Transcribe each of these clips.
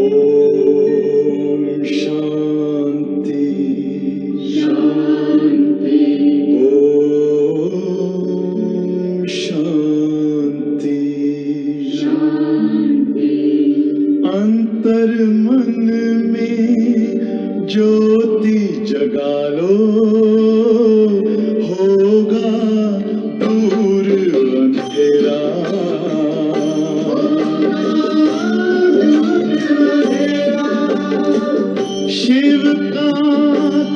ओम शांति शांति। ओम शांति शांति। अंतर मन में ज्योति जगा लो, होगा दूर अंधेरा। शिव का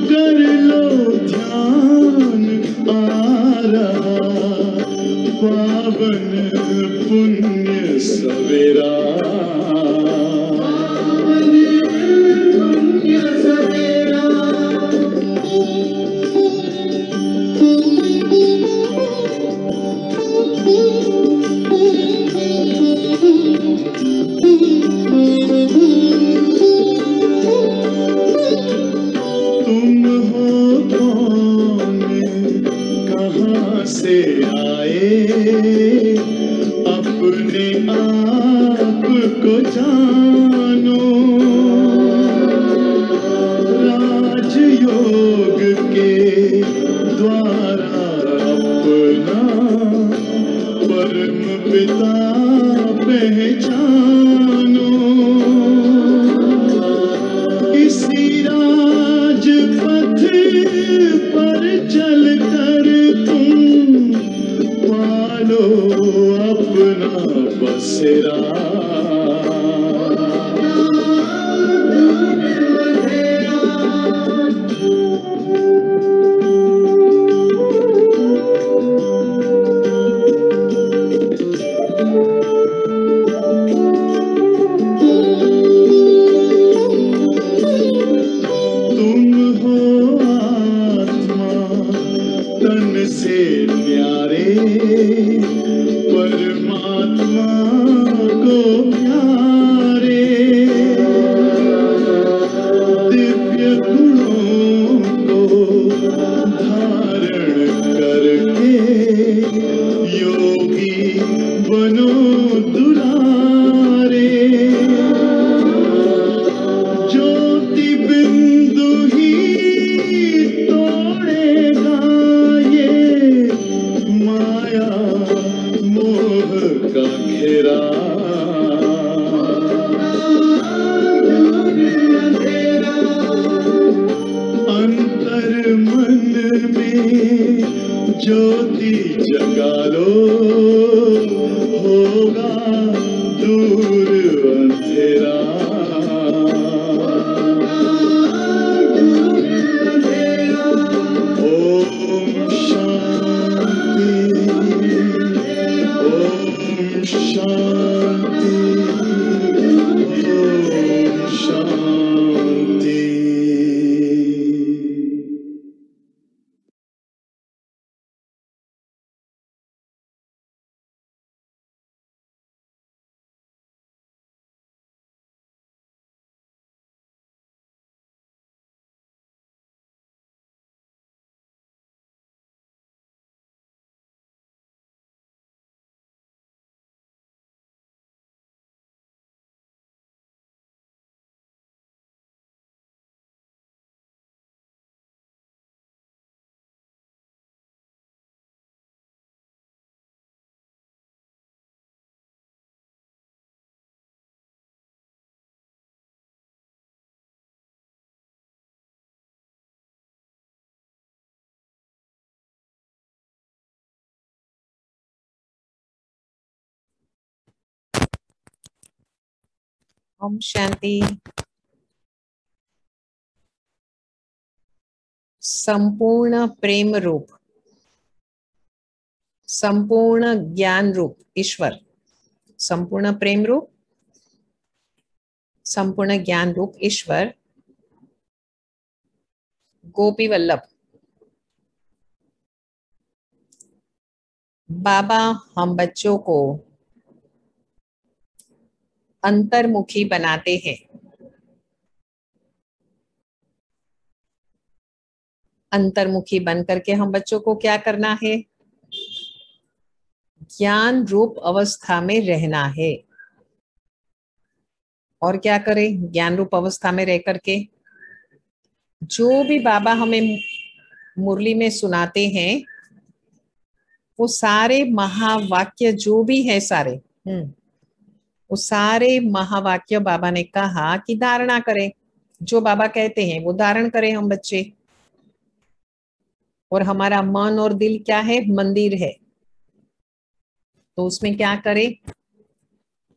कर लो ध्यान, आ रहा पावन पुण्य सवेरा। तुम हो कौन, कहाँ से आए, अपने आप को जानो। राजयोग के द्वारा अपना परम पिता पहचानो। इसी राजपथ पर चलकर तुम पालो अपना बसेरा। तुम हो आत्मा तन से न्यारे, परमात्मा को प्यारे। दिव्य गुणों को धारण करके योगी बनो दुलारे। ज्योति बिंदु ही तोड़ेगा ये माया मोह का घेरा। अंतर मन में ज्योति जगा लो, होगा दूर अंधेरा। ओम शांति ओम शांति ओम शांति। ओम शांति। संपूर्ण प्रेम रूप, संपूर्ण ज्ञान रूप ईश्वर, संपूर्ण प्रेम रूप, संपूर्ण ज्ञान रूप ईश्वर गोपी वल्लभ बाबा हम बच्चों को अंतर्मुखी बनाते हैं। अंतर्मुखी बन करके हम बच्चों को क्या करना है? ज्ञान रूप अवस्था में रहना है। और क्या करें, ज्ञान रूप अवस्था में रह करके जो भी बाबा हमें मुरली में सुनाते हैं वो सारे महावाक्य जो भी है सारे, वो सारे महावाक्य बाबा ने कहा कि धारणा करें। जो बाबा कहते हैं वो धारण करें हम बच्चे। और हमारा मन और दिल क्या है, मंदिर है। तो उसमें क्या करें,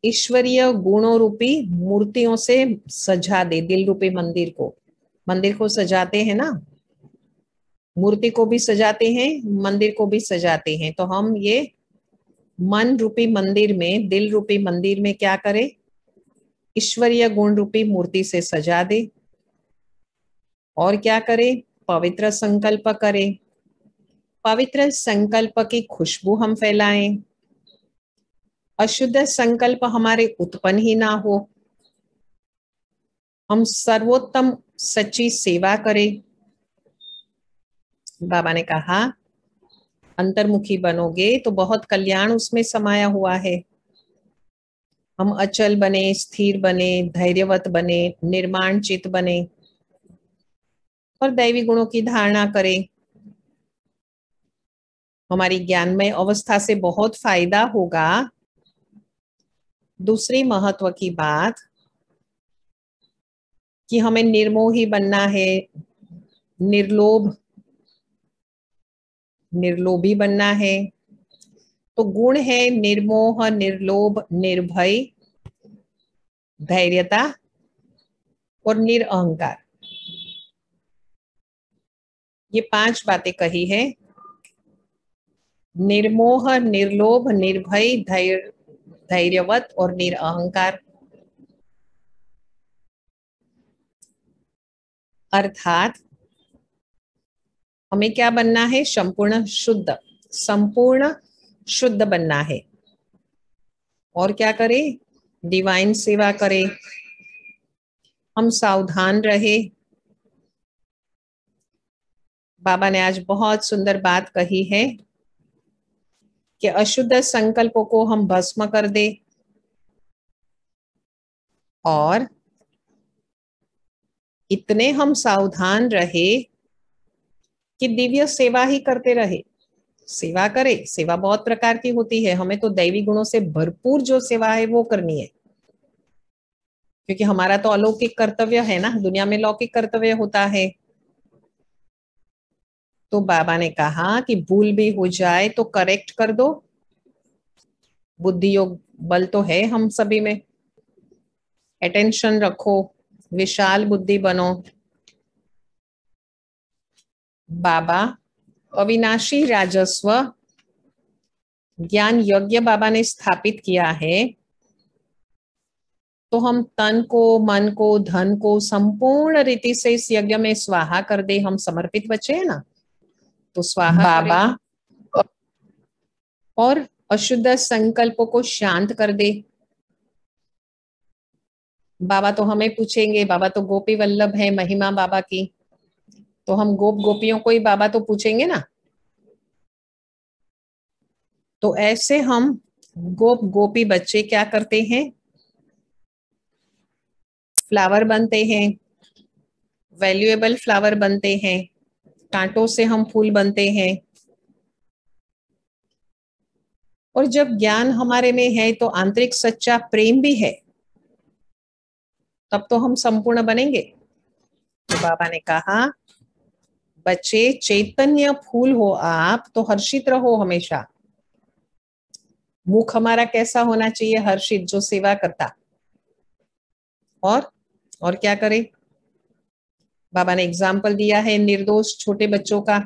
ईश्वरीय गुणों रूपी मूर्तियों से सजा दे दिल रूपी मंदिर को। मंदिर को सजाते हैं ना, मूर्ति को भी सजाते हैं, मंदिर को भी सजाते हैं। तो हम ये मन रूपी मंदिर में, दिल रूपी मंदिर में क्या करें, ईश्वरीय गुण रूपी मूर्ति से सजा दे। और क्या करें, पवित्र संकल्प करें। पवित्र संकल्प की खुशबू हम फैलाएं। अशुद्ध संकल्प हमारे उत्पन्न ही ना हो। हम सर्वोत्तम सच्ची सेवा करें। बाबा ने कहा अंतर्मुखी बनोगे तो बहुत कल्याण उसमें समाया हुआ है। हम अचल बने, स्थिर बने, धैर्यवत बने, निर्माण चित बने और दैवी गुणों की धारणा करें। हमारी ज्ञानमय अवस्था से बहुत फायदा होगा। दूसरी महत्व की बात कि हमें निर्मोही बनना है, निर्लोभी बनना है। तो गुण है निर्मोह, निर्लोभ, निर्भय, धैर्यता और निरअहंकार। ये 5 बातें कही है। निर्मोह, निर्लोभ, निर्भय, धैर्यवत और निरअहंकार। अर्थात हमें क्या बनना है, संपूर्ण शुद्ध बनना है। और क्या करें, डिवाइन सेवा करें। हम सावधान रहे। बाबा ने आज बहुत सुंदर बात कही है कि अशुद्ध संकल्पों को हम भस्म कर दे और इतने हम सावधान रहे कि दिव्य सेवा ही करते रहे। सेवा करे, सेवा बहुत प्रकार की होती है। हमें तो दैवी गुणों से भरपूर जो सेवा है वो करनी है, क्योंकि हमारा तो अलौकिक कर्तव्य है ना, दुनिया में लौकिक कर्तव्य होता है। तो बाबा ने कहा कि भूल भी हो जाए तो करेक्ट कर दो। बुद्धि योग बल तो है हम सभी में। अटेंशन रखो, विशाल बुद्धि बनो। बाबा अविनाशी राजस्व ज्ञान यज्ञ बाबा ने स्थापित किया है। तो हम तन को, मन को, धन को संपूर्ण रीति से इस यज्ञ में स्वाहा कर दे। हम समर्पित बच्चे हैं ना, तो स्वाहा बाबा और अशुद्ध संकल्पों को शांत कर दे। बाबा तो हमें पूछेंगे, बाबा तो गोपी वल्लभ है, महिमा बाबा की। तो हम गोपियों को ही बाबा तो पूछेंगे ना। तो ऐसे हम गोपी बच्चे क्या करते हैं, फ्लावर बनते हैं, वैल्यूएबल फ्लावर बनते हैं। कांटों से हम फूल बनते हैं। और जब ज्ञान हमारे में है तो आंतरिक सच्चा प्रेम भी है, तब तो हम संपूर्ण बनेंगे। तो बाबा ने कहा बच्चे चैतन्य फूल हो आप तो हर्षित रहो हमेशा। मुख हमारा कैसा होना चाहिए, हर्षित, जो सेवा करता। और क्या करे, बाबा ने एग्जाम्पल दिया है निर्दोष छोटे बच्चों का,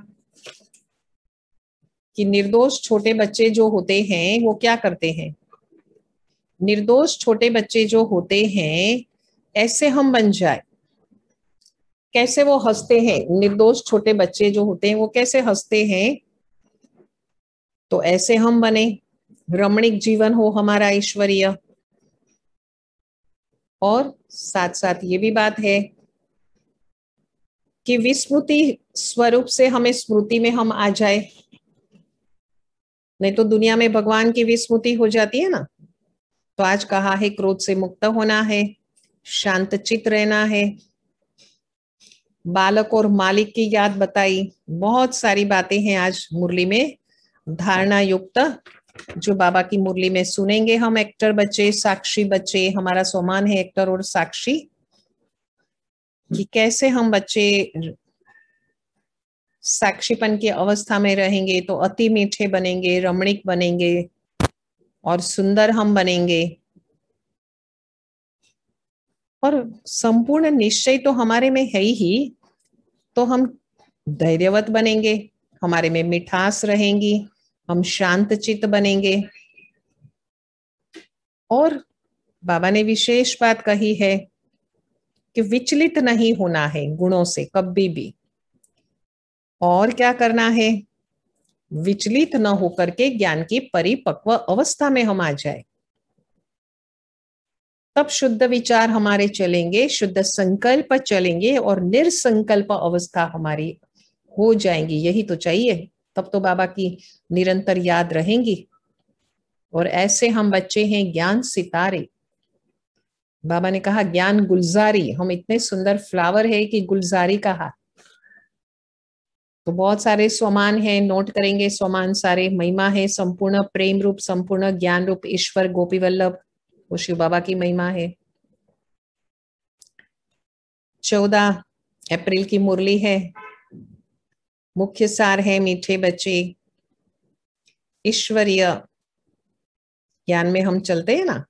कि निर्दोष छोटे बच्चे जो होते हैं वो क्या करते हैं। निर्दोष छोटे बच्चे जो होते हैं ऐसे हम बन जाए। कैसे वो हंसते हैं, निर्दोष छोटे बच्चे जो होते हैं वो कैसे हंसते हैं, तो ऐसे हम बने। रमणीक जीवन हो हमारा ईश्वरीय। और साथ साथ ये भी बात है कि विस्मृति स्वरूप से हमें स्मृति में हम आ जाए। नहीं तो दुनिया में भगवान की विस्मृति हो जाती है ना। तो आज कहा है क्रोध से मुक्त होना है, शांत चित्त रहना है, बालक और मालिक की याद बताई। बहुत सारी बातें हैं आज मुरली में धारणा युक्त, जो बाबा की मुरली में सुनेंगे हम। एक्टर बच्चे, साक्षी बच्चे, हमारा सोमान है एक्टर और साक्षी, कि कैसे हम बच्चे साक्षीपन की अवस्था में रहेंगे तो अति मीठे बनेंगे, रमणीक बनेंगे और सुंदर हम बनेंगे। और संपूर्ण निश्चय तो हमारे में है ही, तो हम धैर्यवत बनेंगे, हमारे में मिठास रहेंगी, हम शांत चित्त बनेंगे। और बाबा ने विशेष बात कही है कि विचलित नहीं होना है गुणों से कभी भी। और क्या करना है? विचलित न होकर के ज्ञान की परिपक्व अवस्था में हम आ जाए, तब शुद्ध विचार हमारे चलेंगे, शुद्ध संकल्प चलेंगे और निर्संकल्प अवस्था हमारी हो जाएंगी। यही तो चाहिए, तब तो बाबा की निरंतर याद रहेंगी। और ऐसे हम बच्चे हैं ज्ञान सितारे। बाबा ने कहा ज्ञान गुलजारी, हम इतने सुंदर फ्लावर है कि गुलजारी कहा। तो बहुत सारे स्वमान है, नोट करेंगे स्वमान सारे। महिमा है संपूर्ण प्रेम रूप, संपूर्ण ज्ञान रूप ईश्वर गोपी वल्लभ, वो शिव बाबा की महिमा है। 14 अप्रैल की मुरली है। मुख्य सार है मीठे बच्चे, ईश्वरीय ज्ञान में हम चलते हैं ना,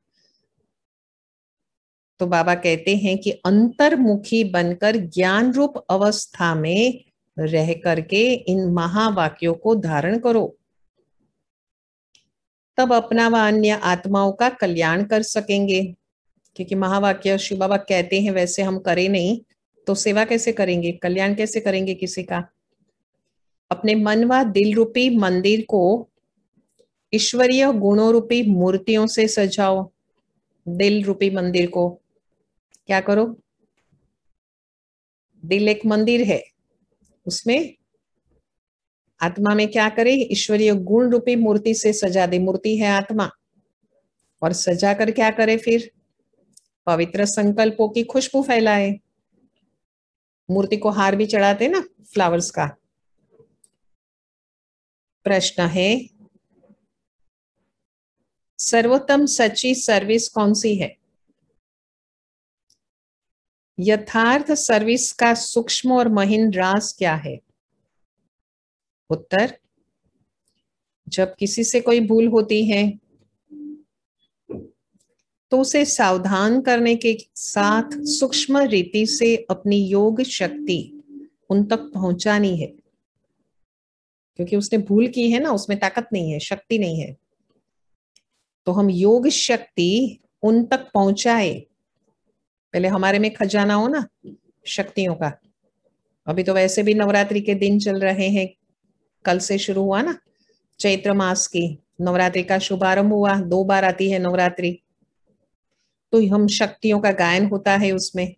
तो बाबा कहते हैं कि अंतर्मुखी बनकर ज्ञान रूप अवस्था में रह करके इन महावाक्यों को धारण करो, तब अपना व अन्य आत्माओं का कल्याण कर सकेंगे। क्योंकि महावाक्य शिव बाबा कहते हैं, वैसे हम करें नहीं तो सेवा कैसे करेंगे, कल्याण कैसे करेंगे किसी का? अपने मन व दिल रूपी मंदिर को ईश्वरीय गुणों रूपी मूर्तियों से सजाओ। दिल रूपी मंदिर को क्या करो? दिल एक मंदिर है, उसमें आत्मा में क्या करे? ईश्वरीय गुण रूपी मूर्ति से सजा दे। मूर्ति है आत्मा, और सजा कर क्या करे? फिर पवित्र संकल्पों की खुशबू फैलाए। मूर्ति को हार भी चढ़ाते ना फ्लावर्स का। प्रश्न है, सर्वोत्तम सच्ची सर्विस कौन सी है? यथार्थ सर्विस का सूक्ष्म और महीन राज क्या है? उत्तर, जब किसी से कोई भूल होती है तो उसे सावधान करने के साथ सूक्ष्म रीति से अपनी योग शक्ति उन तक पहुंचानी है। क्योंकि उसने भूल की है ना, उसमें ताकत नहीं है, शक्ति नहीं है, तो हम योग शक्ति उन तक पहुंचाए। पहले हमारे में खजाना हो ना शक्तियों का। अभी तो वैसे भी नवरात्रि के दिन चल रहे हैं, कल से शुरू हुआ ना चैत्र मास की नवरात्रि का शुभारंभ हुआ। 2 बार आती है नवरात्रि, तो हम शक्तियों का गायन होता है उसमें।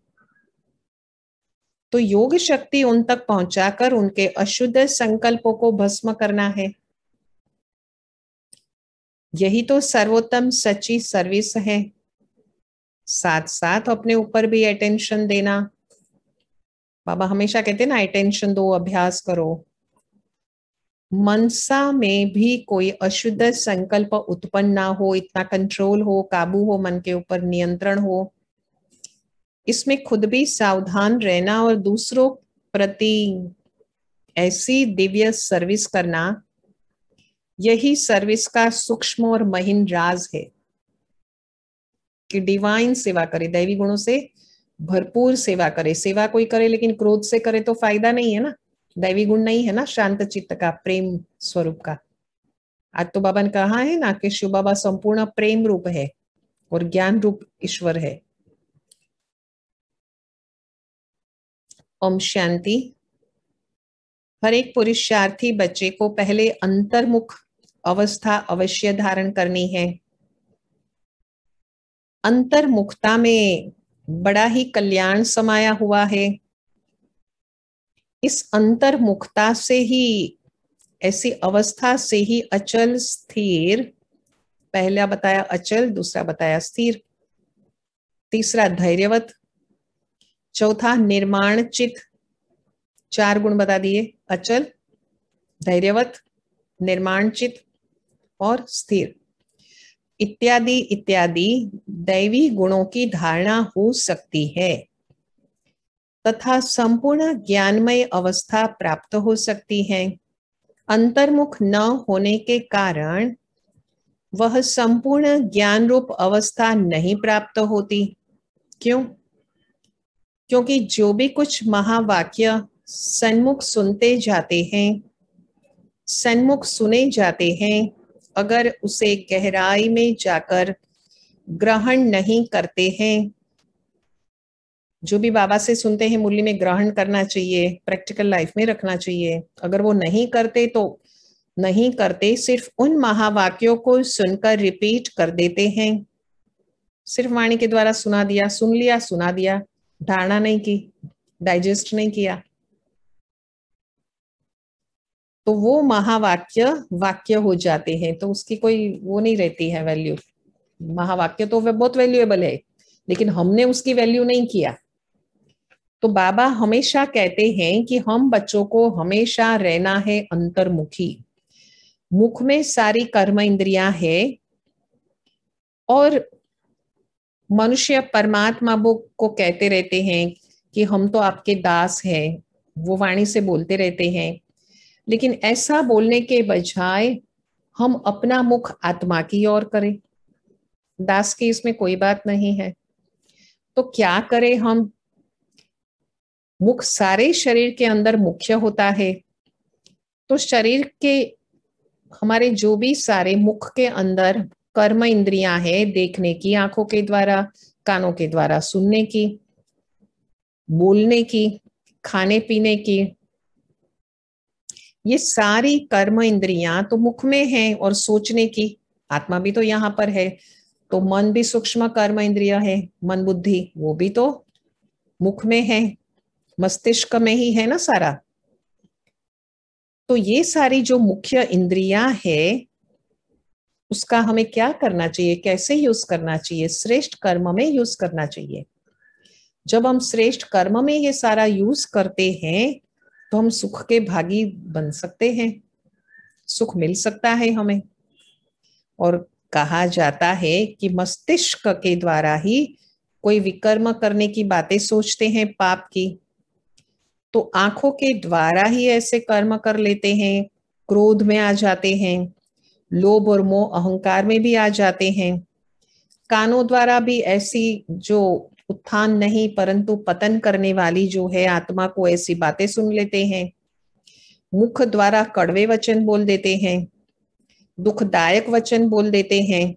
तो योग शक्ति उन तक पहुंचाकर उनके अशुद्ध संकल्पों को भस्म करना है। यही तो सर्वोत्तम सच्ची सर्विस है। साथ साथ अपने ऊपर भी अटेंशन देना। बाबा हमेशा कहते हैं ना, अटेंशन दो, अभ्यास करो। मनसा में भी कोई अशुद्ध संकल्प उत्पन्न ना हो, इतना कंट्रोल हो, काबू हो, मन के ऊपर नियंत्रण हो। इसमें खुद भी सावधान रहना और दूसरों प्रति ऐसी दिव्य सर्विस करना, यही सर्विस का सूक्ष्म और महीन राज है। कि डिवाइन सेवा करे, दैवी गुणों से भरपूर सेवा करे। सेवा कोई करे लेकिन क्रोध से करे तो फायदा नहीं है ना, दैवी गुण नहीं है ना, शांत चित्त का, प्रेम स्वरूप का। आज तो बाबा ने कहा है ना कि शिव बाबा संपूर्ण प्रेम रूप है और ज्ञान रूप ईश्वर है। ओम शांति। हर एक पुरुषार्थी बच्चे को पहले अंतर्मुख अवस्था अवश्य धारण करनी है। अंतर्मुखता में बड़ा ही कल्याण समाया हुआ है। इस अंतर्मुखता से ही, ऐसी अवस्था से ही अचल स्थिर, पहला बताया अचल, दूसरा बताया स्थिर, तीसरा धैर्यवत, चौथा निर्माणचित, 4 गुण बता दिए, अचल, धैर्यवत, निर्माणचित और स्थिर इत्यादि इत्यादि दैवी गुणों की धारणा हो सकती है तथा संपूर्ण ज्ञानमय अवस्था प्राप्त हो सकती है। अंतर्मुख न होने के कारण वह संपूर्ण ज्ञान रूप अवस्था नहीं प्राप्त होती। क्यों? क्योंकि जो भी कुछ महावाक्य सन्मुख सुनते जाते हैं, सन्मुख सुने जाते हैं, अगर उसे गहराई में जाकर ग्रहण नहीं करते हैं, जो भी बाबा से सुनते हैं मुरली में ग्रहण करना चाहिए, प्रैक्टिकल लाइफ में रखना चाहिए, अगर वो नहीं करते तो नहीं करते, सिर्फ उन महावाक्यों को सुनकर रिपीट कर देते हैं, सिर्फ वाणी के द्वारा सुना दिया, सुन लिया, सुना दिया, धारणा नहीं की, डाइजेस्ट नहीं किया, तो वो महावाक्य वाक्य हो जाते हैं, तो उसकी कोई वो नहीं रहती है वैल्यू। महावाक्य तो बहुत वैल्यूएबल है, लेकिन हमने उसकी वैल्यू नहीं किया। तो बाबा हमेशा कहते हैं कि हम बच्चों को हमेशा रहना है अंतर्मुखी। मुख में सारी कर्म इंद्रियां है और मनुष्य परमात्मा को कहते रहते हैं कि हम तो आपके दास हैं, वो वाणी से बोलते रहते हैं, लेकिन ऐसा बोलने के बजाय हम अपना मुख आत्मा की ओर करें। दास की इसमें कोई बात नहीं है। तो क्या करें हम? मुख सारे शरीर के अंदर मुख्य होता है, तो शरीर के हमारे जो भी सारे मुख के अंदर कर्म इंद्रियां है, देखने की आंखों के द्वारा, कानों के द्वारा सुनने की, बोलने की, खाने पीने की, ये सारी कर्म इंद्रियां तो मुख में है, और सोचने की आत्मा भी तो यहाँ पर है, तो मन भी सूक्ष्म कर्म इंद्रिय है, मन बुद्धि वो भी तो मुख में है, मस्तिष्क में ही है ना सारा। तो ये सारी जो मुख्य इंद्रियां है, उसका हमें क्या करना चाहिए, कैसे यूज करना चाहिए? श्रेष्ठ कर्म में यूज करना चाहिए। जब हम श्रेष्ठ कर्म में ये सारा यूज करते हैं तो हम सुख के भागी बन सकते हैं, सुख मिल सकता है हमें। और कहा जाता है कि मस्तिष्क के द्वारा ही कोई विकर्म करने की बातें सोचते हैं पाप की, तो आंखों के द्वारा ही ऐसे कर्म कर लेते हैं, क्रोध में आ जाते हैं, लोभ और मोह अहंकार में भी आ जाते हैं, कानों द्वारा भी ऐसी जो उत्थान नहीं परंतु पतन करने वाली जो है आत्मा को ऐसी बातें सुन लेते हैं, मुख द्वारा कड़वे वचन बोल देते हैं, दुखदायक वचन बोल देते हैं।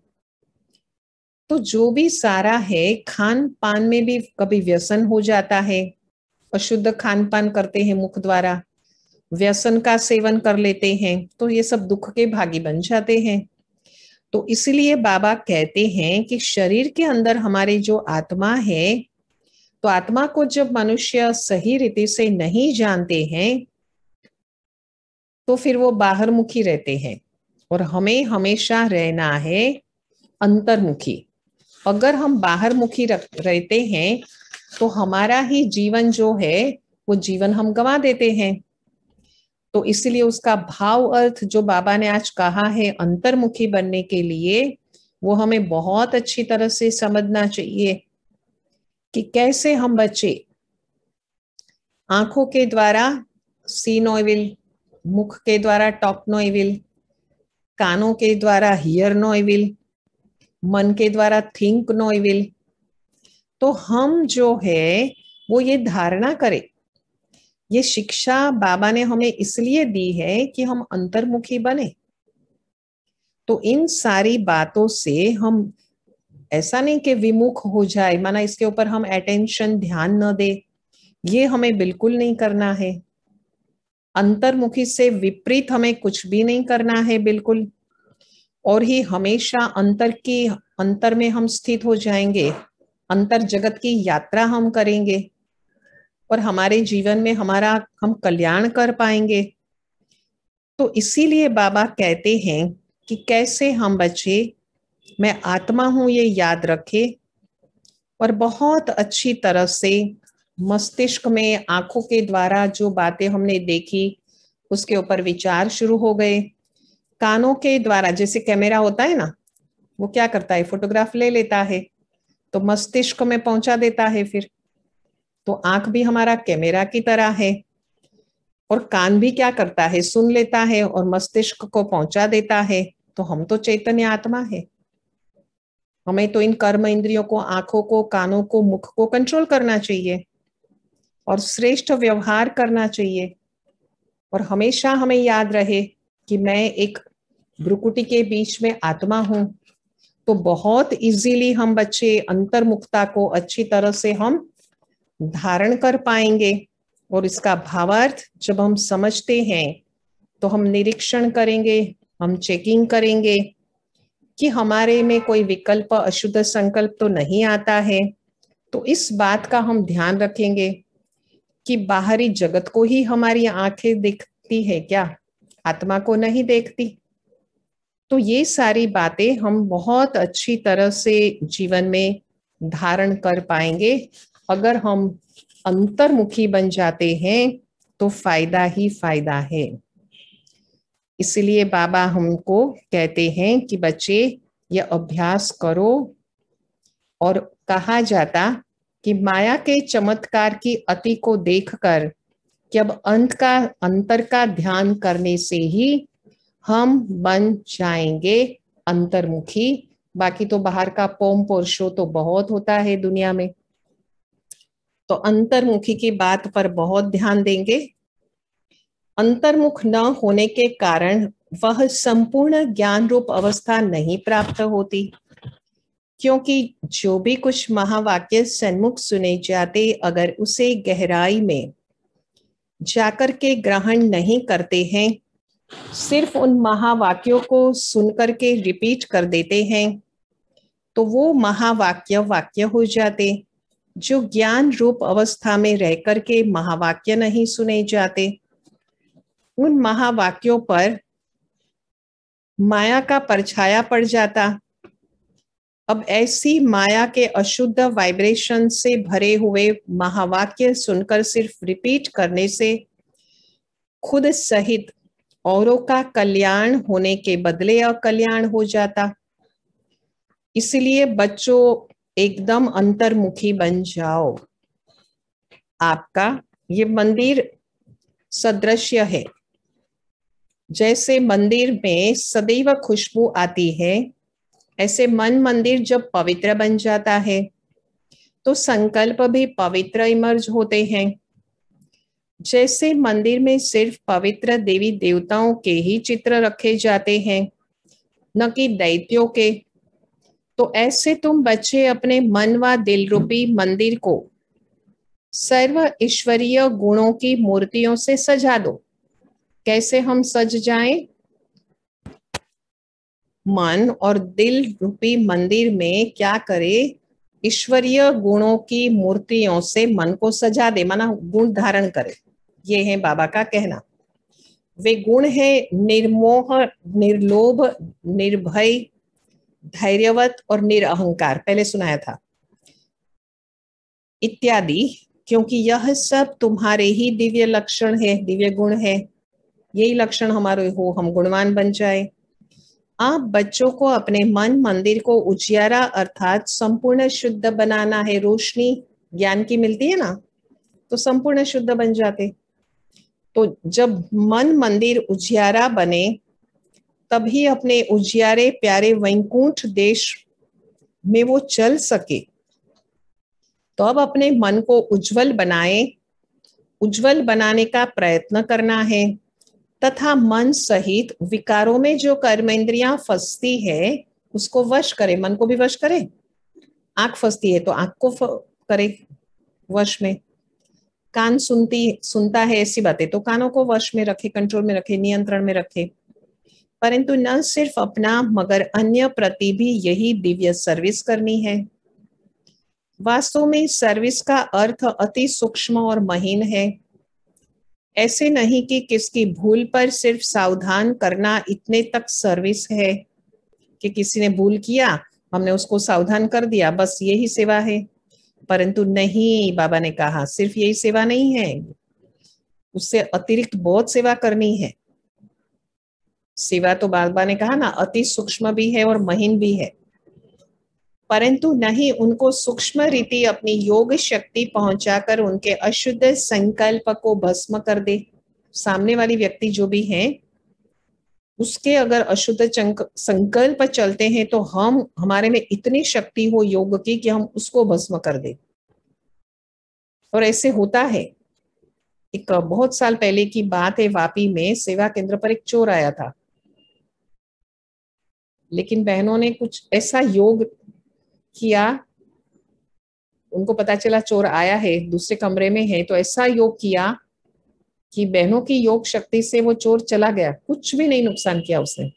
तो जो भी सारा है, खान पान में भी कभी व्यसन हो जाता है, अशुद्ध खान पान करते हैं मुख द्वारा, व्यसन का सेवन कर लेते हैं, तो ये सब दुख के भागी बन जाते हैं। तो इसलिए बाबा कहते हैं कि शरीर के अंदर हमारे जो आत्मा है, तो आत्मा को जब मनुष्य सही रीति से नहीं जानते हैं तो फिर वो बाहरमुखी रहते हैं, और हमें हमेशा रहना है अंतर्मुखी। अगर हम बाहरमुखी रहते हैं तो हमारा ही जीवन जो है वो जीवन हम गंवा देते हैं। तो इसलिए उसका भाव अर्थ जो बाबा ने आज कहा है अंतर्मुखी बनने के लिए, वो हमें बहुत अच्छी तरह से समझना चाहिए कि कैसे हम बचे। आंखों के द्वारा सी नो इविल, मुख के द्वारा टॉक नो इविल, कानों के द्वारा हियर नो इविल, मन के द्वारा थिंक नो इविल। तो हम जो है वो ये धारणा करें, ये शिक्षा बाबा ने हमें इसलिए दी है कि हम अंतर्मुखी बने। तो इन सारी बातों से हम ऐसा नहीं कि विमुख हो जाए, माना इसके ऊपर हम अटेंशन ध्यान न दे, ये हमें बिल्कुल नहीं करना है। अंतर्मुखी से विपरीत हमें कुछ भी नहीं करना है बिल्कुल, और ही हमेशा अंतर में हम स्थित हो जाएंगे, अंतर जगत की यात्रा हम करेंगे और हमारे जीवन में हम कल्याण कर पाएंगे। तो इसीलिए बाबा कहते हैं कि कैसे हम बचे, मैं आत्मा हूं ये याद रखे, और बहुत अच्छी तरह से मस्तिष्क में आंखों के द्वारा जो बातें हमने देखी उसके ऊपर विचार शुरू हो गए। कानों के द्वारा, जैसे कैमरा होता है ना, वो क्या करता है, फोटोग्राफ ले लेता है तो मस्तिष्क में पहुंचा देता है। फिर तो आंख भी हमारा कैमरा की तरह है, और कान भी क्या करता है, सुन लेता है और मस्तिष्क को पहुंचा देता है। तो हम तो चैतन्य आत्मा है। हमें तो इन कर्म इंद्रियों को, आंखों को, कानों को, मुख को कंट्रोल करना चाहिए और श्रेष्ठ व्यवहार करना चाहिए। और हमेशा हमें याद रहे कि मैं एक भ्रुकुटी के बीच में आत्मा हूं। तो बहुत इजीली हम बच्चे अंतर्मुखता को अच्छी तरह से हम धारण कर पाएंगे। और इसका भावार्थ जब हम समझते हैं तो हम निरीक्षण करेंगे, हम चेकिंग करेंगे कि हमारे में कोई विकल्प, अशुद्ध संकल्प तो नहीं आता है। तो इस बात का हम ध्यान रखेंगे कि बाहरी जगत को ही हमारी आंखें देखती है क्या, आत्मा को नहीं देखती। तो ये सारी बातें हम बहुत अच्छी तरह से जीवन में धारण कर पाएंगे। अगर हम अंतर्मुखी बन जाते हैं तो फायदा ही फायदा है। इसलिए बाबा हमको कहते हैं कि बच्चे ये अभ्यास करो। और कहा जाता कि माया के चमत्कार की अति को देखकर कि अब अंतर का ध्यान करने से ही हम बन जाएंगे अंतर्मुखी। बाकी तो बाहर का पोम पोर्शो तो बहुत होता है दुनिया में। तो अंतर्मुखी की बात पर बहुत ध्यान देंगे। अंतर्मुख न होने के कारण वह संपूर्ण ज्ञान रूप अवस्था नहीं प्राप्त होती, क्योंकि जो भी कुछ महावाक्य सन्मुख सुने जाते, अगर उसे गहराई में जाकर के ग्रहण नहीं करते हैं, सिर्फ उन महावाक्यों को सुनकर के रिपीट कर देते हैं, तो वो महावाक्य वाक्य हो जाते। जो ज्ञान रूप अवस्था में रह करके महावाक्य नहीं सुने जाते, उन महावाक्यों पर माया का परछाया पड़ जाता। अब ऐसी माया के अशुद्ध वाइब्रेशन से भरे हुए महावाक्य सुनकर सिर्फ रिपीट करने से खुद सहित औरों का कल्याण होने के बदले अकल्याण हो जाता। इसलिए बच्चों एकदम अंतर्मुखी बन जाओ। आपका ये मंदिर सदृश्य है। जैसे मंदिर में सदैव खुशबू आती है, ऐसे मन मंदिर जब पवित्र बन जाता है तो संकल्प भी पवित्र इमर्ज होते हैं। जैसे मंदिर में सिर्फ पवित्र देवी देवताओं के ही चित्र रखे जाते हैं, न कि दैत्यों के, तो ऐसे तुम बच्चे अपने मन व दिल रूपी मंदिर को सर्व ईश्वरीय गुणों की मूर्तियों से सजा दो। कैसे हम सज जाएं? मन और दिल रूपी मंदिर में क्या करे, ईश्वरीय गुणों की मूर्तियों से मन को सजा दे, माना गुण धारण करे। ये है बाबा का कहना। वे गुण है निर्मोह, निर्लोभ, निर्भय, धैर्यवत और निरअहंकार। पहले सुनाया था इत्यादि, क्योंकि यह सब तुम्हारे ही दिव्य लक्षण है, दिव्य गुण है। यही लक्षण हमारे हो, हम गुणवान बन जाए। आप बच्चों को अपने मन मंदिर को उजियारा अर्थात संपूर्ण शुद्ध बनाना है। रोशनी ज्ञान की मिलती है ना, तो संपूर्ण शुद्ध बन जाते। तो जब मन मंदिर उजियारा बने, तभी अपने उजियारे प्यारे वैकुंठ देश में वो चल सके। तो अब अपने मन को उज्जवल बनाए, उज्जवल बनाने का प्रयत्न करना है, तथा मन सहित विकारों में जो कर्म इंद्रियां फंसती है उसको वश करे। मन को भी वश करे। आंख फंसती है तो आंख को करे वश में। कान सुनता है ऐसी बातें, तो कानों को वश में रखे, कंट्रोल में रखे, नियंत्रण में रखे। परंतु न सिर्फ अपना मगर अन्य प्रति भी यही दिव्य सर्विस करनी है। वास्तव में सर्विस का अर्थ अति सूक्ष्म और महीन है। ऐसे नहीं कि किसकी भूल पर सिर्फ सावधान करना इतने तक सर्विस है कि किसी ने भूल किया, हमने उसको सावधान कर दिया, बस यही सेवा है। परंतु नहीं, बाबा ने कहा सिर्फ यही सेवा नहीं है, उससे अतिरिक्त बहुत सेवा करनी है। सेवा तो बाबा ने कहा ना अति सूक्ष्म भी है और महीन भी है, परंतु नहीं उनको सूक्ष्म रीति अपनी योग शक्ति पहुंचाकर उनके अशुद्ध संकल्प को भस्म कर दे। सामने वाली व्यक्ति जो भी है उसके अगर अशुद्ध संकल्प चलते हैं तो हम हमारे में इतनी शक्ति हो योग की कि हम उसको भस्म कर दे। और ऐसे होता है। एक बहुत साल पहले की बात है, वापी में सेवा केंद्र पर एक चोर आया था, लेकिन बहनों ने कुछ ऐसा योग किया, उनको पता चला चोर आया है, दूसरे कमरे में है, तो ऐसा योग किया कि बहनों की योग शक्ति से वो चोर चला गया, कुछ भी नहीं नुकसान किया उसने।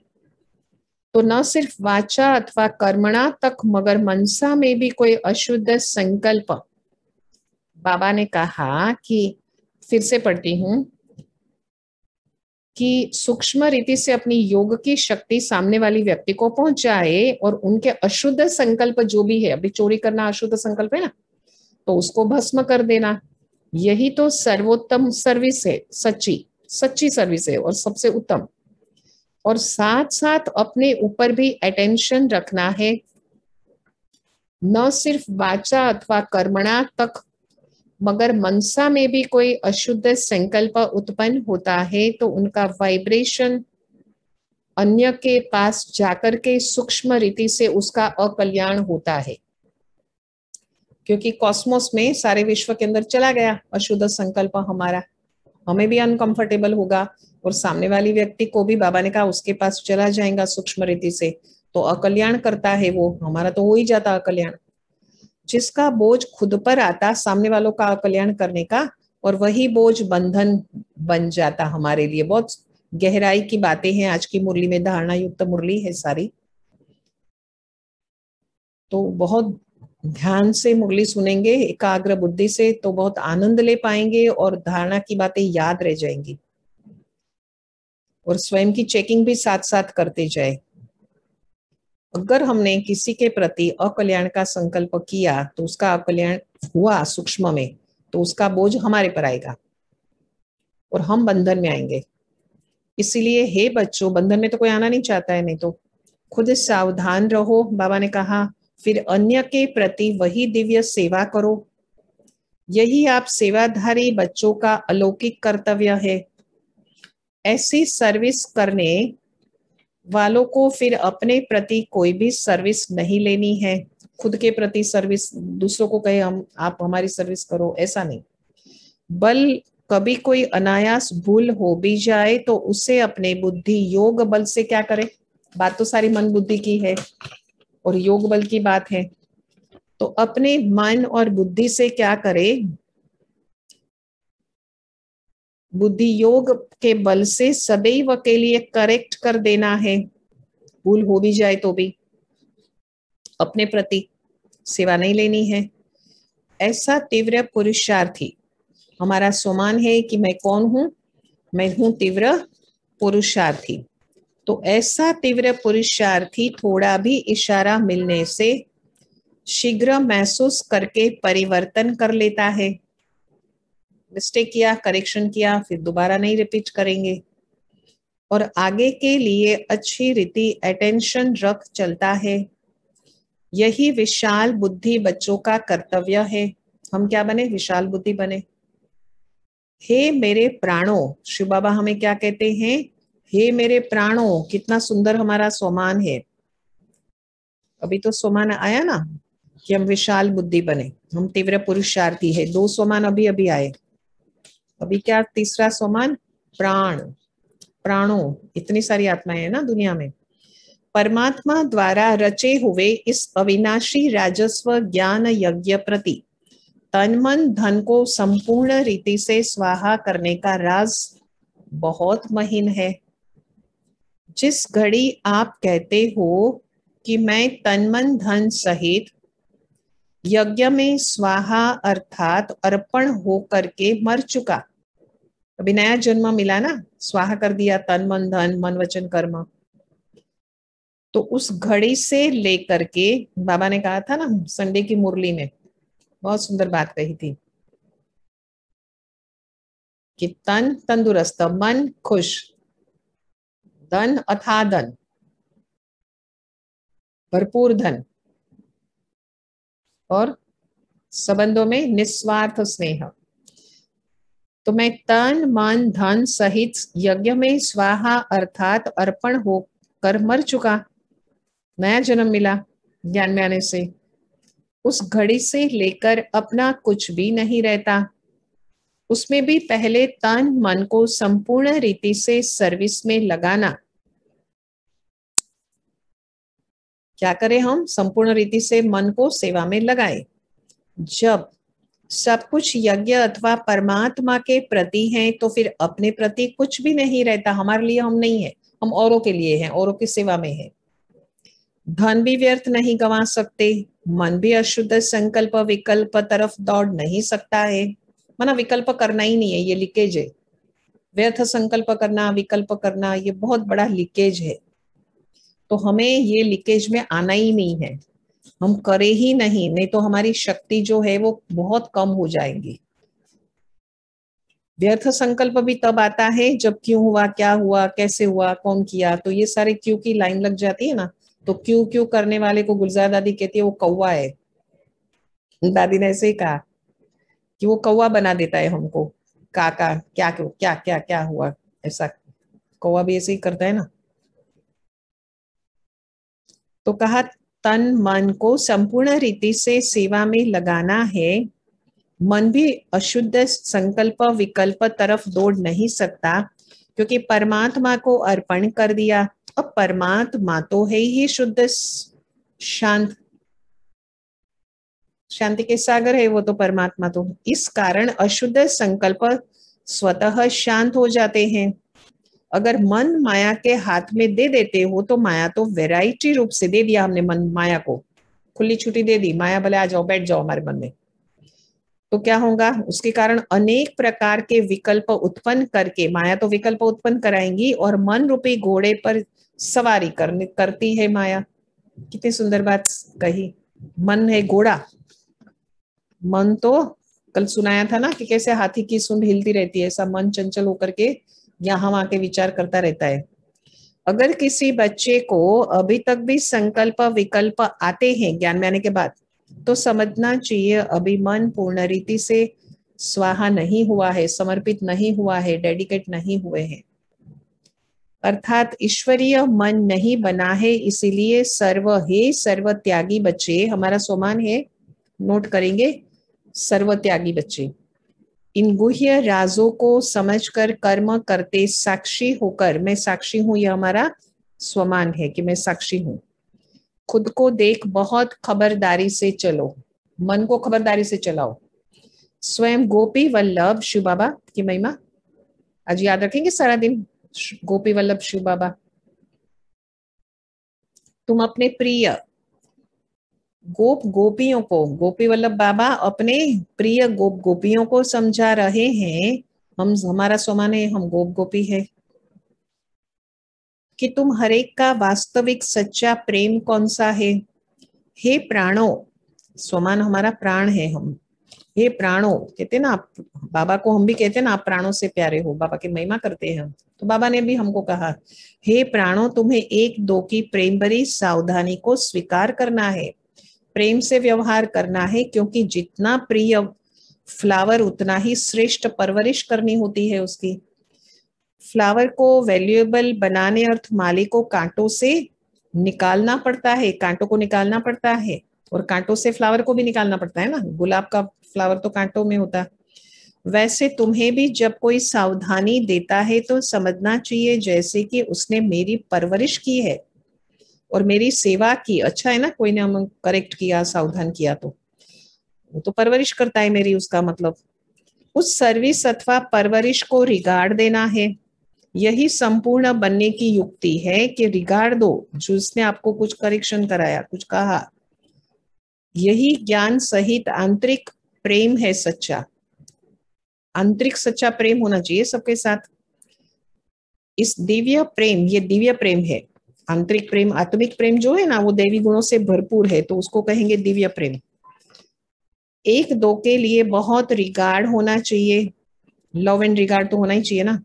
तो न सिर्फ वाचा अथवा कर्मणा तक मगर मनसा में भी कोई अशुद्ध संकल्प, बाबा ने कहा कि फिर से पढ़ती हूं कि सूक्ष्म रीति से अपनी योग की शक्ति सामने वाली व्यक्ति को पहुंचाए और उनके अशुद्ध संकल्प जो भी है, अभी चोरी करना अशुद्ध संकल्प है ना, तो उसको भस्म कर देना। यही तो सर्वोत्तम सर्विस है, सच्ची सर्विस है और सबसे उत्तम। और साथ साथ अपने ऊपर भी अटेंशन रखना है, न सिर्फ वाचा अथवा कर्मणा तक मगर मनसा में भी कोई अशुद्ध संकल्प उत्पन्न होता है तो उनका वाइब्रेशन अन्य के पास जाकर के सूक्ष्म रीति से उसका अकल्याण होता है, क्योंकि कॉस्मोस में सारे विश्व के अंदर चला गया अशुद्ध संकल्प हमारा, हमें भी अनकंफर्टेबल होगा और सामने वाली व्यक्ति को भी बाबा ने कहा उसके पास चला जाएगा सूक्ष्म रीति से, तो अकल्याण करता है वो, हमारा तो हो ही जाता अकल्याण। जिसका बोझ खुद पर आता सामने वालों का कल्याण करने का, और वही बोझ बंधन बन जाता हमारे लिए। बहुत गहराई की बातें हैं आज की मुरली में, धारणा युक्त मुरली है सारी, तो बहुत ध्यान से मुरली सुनेंगे एकाग्र बुद्धि से तो बहुत आनंद ले पाएंगे और धारणा की बातें याद रह जाएंगी। और स्वयं की चेकिंग भी साथ साथ करते जाए। अगर हमने किसी के प्रति अकल्याण का संकल्प किया तो उसका अकल्याण हुआ सूक्ष्म में, तो उसका बोझ हमारे पर आएगा और हम बंधन में आएंगे। इसीलिए हे बच्चों, बंधन में तो कोई आना नहीं चाहता है, नहीं तो खुद सावधान रहो। बाबा ने कहा फिर अन्य के प्रति वही दिव्य सेवा करो, यही आप सेवाधारी बच्चों का अलौकिक कर्तव्य है। ऐसी सर्विस करने वालों को फिर अपने प्रति कोई भी सर्विस नहीं लेनी है। खुद के प्रति सर्विस, दूसरों को कहे हम आप हमारी सर्विस करो, ऐसा नहीं। बल कभी कोई अनायास भूल हो भी जाए तो उसे अपने बुद्धि योग बल से क्या करे, बात तो सारी मन बुद्धि की है और योग बल की बात है, तो अपने मन और बुद्धि से क्या करे, बुद्धि योग के बल से सदैव के लिए करेक्ट कर देना है। भूल हो भी जाए तो भी अपने प्रति सेवा नहीं लेनी है। ऐसा तीव्र पुरुषार्थी, हमारा सोमान है कि मैं कौन हूं, मैं हूं तीव्र पुरुषार्थी। तो ऐसा तीव्र पुरुषार्थी थोड़ा भी इशारा मिलने से शीघ्र महसूस करके परिवर्तन कर लेता है। मिस्टेक किया, करेक्शन किया, फिर दोबारा नहीं रिपीट करेंगे और आगे के लिए अच्छी रीति अटेंशन रख चलता है। यही विशाल बुद्धि बच्चों का कर्तव्य है। हम क्या बने, विशाल बुद्धि बने। हे मेरे प्राणों, शिव बाबा हमें क्या कहते हैं, हे मेरे प्राणों, कितना सुंदर हमारा सोमान है। अभी तो सोमान आया ना कि हम विशाल बुद्धि बने, हम तीव्र पुरुषार्थी है। 2 सोमान अभी अभी आए, अभी क्या तीसरा सोमान, प्राण, प्राणों, इतनी सारी आत्माएं है ना दुनिया में। परमात्मा द्वारा रचे हुए इस अविनाशी राजस्व ज्ञान यज्ञ प्रति तन मन धन को संपूर्ण रीति से स्वाहा करने का राज बहुत महीन है। जिस घड़ी आप कहते हो कि मैं तन मन धन सहित यज्ञ में स्वाहा अर्थात अर्पण हो करके मर चुका, अभी नया जन्म मिला ना, स्वाहा कर दिया तन मन धन मन वचन कर्म, तो उस घड़ी से लेकर के बाबा ने कहा था ना संडे की मुरली में बहुत सुंदर बात कही थी कि तन तंदुरुस्त, मन खुश, धन अथाह धन, भरपूर धन, और संबंधों में निस्वार्थ स्नेह। तो मैं तन मन धन सहित यज्ञ में स्वाहा अर्थात अर्पण होकर मर चुका, नया जन्म मिला ज्ञान में आने से। उस घड़ी से लेकर अपना कुछ भी नहीं रहता। उसमें भी पहले तन मन को संपूर्ण रीति से सर्विस में लगाना। क्या करें हम? संपूर्ण रीति से मन को सेवा में लगाए। जब सब कुछ यज्ञ अथवा परमात्मा के प्रति है तो फिर अपने प्रति कुछ भी नहीं रहता। हमारे लिए हम नहीं है, हम औरों के लिए हैं, औरों की सेवा में है। धन भी व्यर्थ नहीं गंवा सकते, मन भी अशुद्ध संकल्प विकल्प तरफ दौड़ नहीं सकता है। माना विकल्प करना ही नहीं है, ये लीकेज है। व्यर्थ संकल्प करना, विकल्प करना, ये बहुत बड़ा लीकेज है। तो हमें ये लीकेज में आना ही नहीं है, हम करे ही नहीं, नहीं तो हमारी शक्ति जो है वो बहुत कम हो जाएगी। व्यर्थ संकल्प भी तब आता है जब क्यों हुआ, क्या हुआ, कैसे हुआ, कौन किया, तो ये सारे क्यों की लाइन लग जाती है ना। तो क्यों क्यों करने वाले को गुलजार दादी कहती है वो कौवा है। दादी ने ऐसे ही कहा कि वो कौवा बना देता है हमको। काका क्या क्या क्या क्या हुआ, ऐसा कौवा भी ऐसे ही करता है ना। तो कहा तन मन को संपूर्ण रीति से सेवा में लगाना है। मन भी अशुद्ध संकल्प विकल्प तरफ दौड़ नहीं सकता क्योंकि परमात्मा को अर्पण कर दिया। अब परमात्मा तो है ही शुद्ध शांत, शांति के सागर है वो तो परमात्मा। तो इस कारण अशुद्ध संकल्प स्वतः शांत हो जाते हैं। अगर मन माया के हाथ में दे देते हो तो माया तो वैरायटी रूप से दे दिया हमने, मन माया को खुली छुट्टी दे दी, माया भले आ जाओ बैठ जाओ हमारे मन में। तो क्या होगा? उसके कारण अनेक प्रकार के विकल्प उत्पन्न करके माया तो विकल्प उत्पन्न कराएंगी और मन रूपी घोड़े पर सवारी करती है माया। कितनी सुंदर बात कही। मन है घोड़ा। मन तो कल सुनाया था ना कि कैसे हाथी की सूंड हिलती रहती है, ऐसा मन चंचल होकर के यहाँ वहां के विचार करता रहता है। अगर किसी बच्चे को अभी तक भी संकल्प विकल्प आते हैं ज्ञान में आने के बाद, तो समझना चाहिए अभी मन पूर्ण रीति से स्वाहा नहीं हुआ है, समर्पित नहीं हुआ है, डेडिकेट नहीं हुए हैं। अर्थात ईश्वरीय मन नहीं बना है। इसीलिए सर्व त्यागी बच्चे, हमारा स्वमान है, नोट करेंगे, सर्व त्यागी बच्चे इन गुह्य राजों को समझकर कर्म करते साक्षी होकर, मैं साक्षी हूं, यह हमारा स्वमान है कि मैं साक्षी हूं। खुद को देख बहुत खबरदारी से चलो, मन को खबरदारी से चलाओ। स्वयं गोपी वल्लभ शिव बाबा की महिमा आज याद रखेंगे सारा दिन। गोपी वल्लभ शिव बाबा, तुम अपने प्रिय गोपियों को, गोपी वल्लभ बाबा अपने प्रिय गोपियों को समझा रहे हैं। हम, हमारा स्वमान है, हम गोपी है कि तुम हरेक का वास्तविक सच्चा प्रेम कौन सा है। हे प्राणों, स्वमान हमारा प्राण है हम। हे प्राणों, कहते ना आप, बाबा को हम भी कहते हैं ना आप प्राणों से प्यारे हो, बाबा की महिमा करते हैं हम। तो बाबा ने भी हमको कहा, हे प्राणों, तुम्हें एक दो की प्रेम भरी सावधानी को स्वीकार करना है, प्रेम से व्यवहार करना है, क्योंकि जितना प्रिय फ्लावर उतना ही श्रेष्ठ परवरिश करनी होती है उसकी। फ्लावर को वैल्यूएबल बनाने अर्थ माली को कांटों से निकालना पड़ता है, कांटों को निकालना पड़ता है, और कांटों से फ्लावर को भी निकालना पड़ता है ना। गुलाब का फ्लावर तो कांटों में होता। वैसे तुम्हें भी जब कोई सावधानी देता है तो समझना चाहिए जैसे कि उसने मेरी परवरिश की है और मेरी सेवा की। अच्छा है ना, कोई ने हम करेक्ट किया, सावधान किया, तो वो तो परवरिश करता है मेरी, उसका मतलब उस सर्विस अथवा परवरिश को रिगार्ड देना है। यही संपूर्ण बनने की युक्ति है कि रिगार्ड दो जिसने आपको कुछ करेक्शन कराया, कुछ कहा। यही ज्ञान सहित आंतरिक प्रेम है सच्चा। आंतरिक सच्चा प्रेम होना चाहिए सबके साथ। इस दिव्य प्रेम, ये दिव्य प्रेम है। आंतरिक प्रेम, आत्मिक प्रेम जो है ना वो दैवी गुणों से भरपूर है, तो उसको कहेंगे दिव्य प्रेम। एक दो के लिए बहुत रिगार्ड होना चाहिए, लव एंड रिगार्ड तो होना ही चाहिए ना।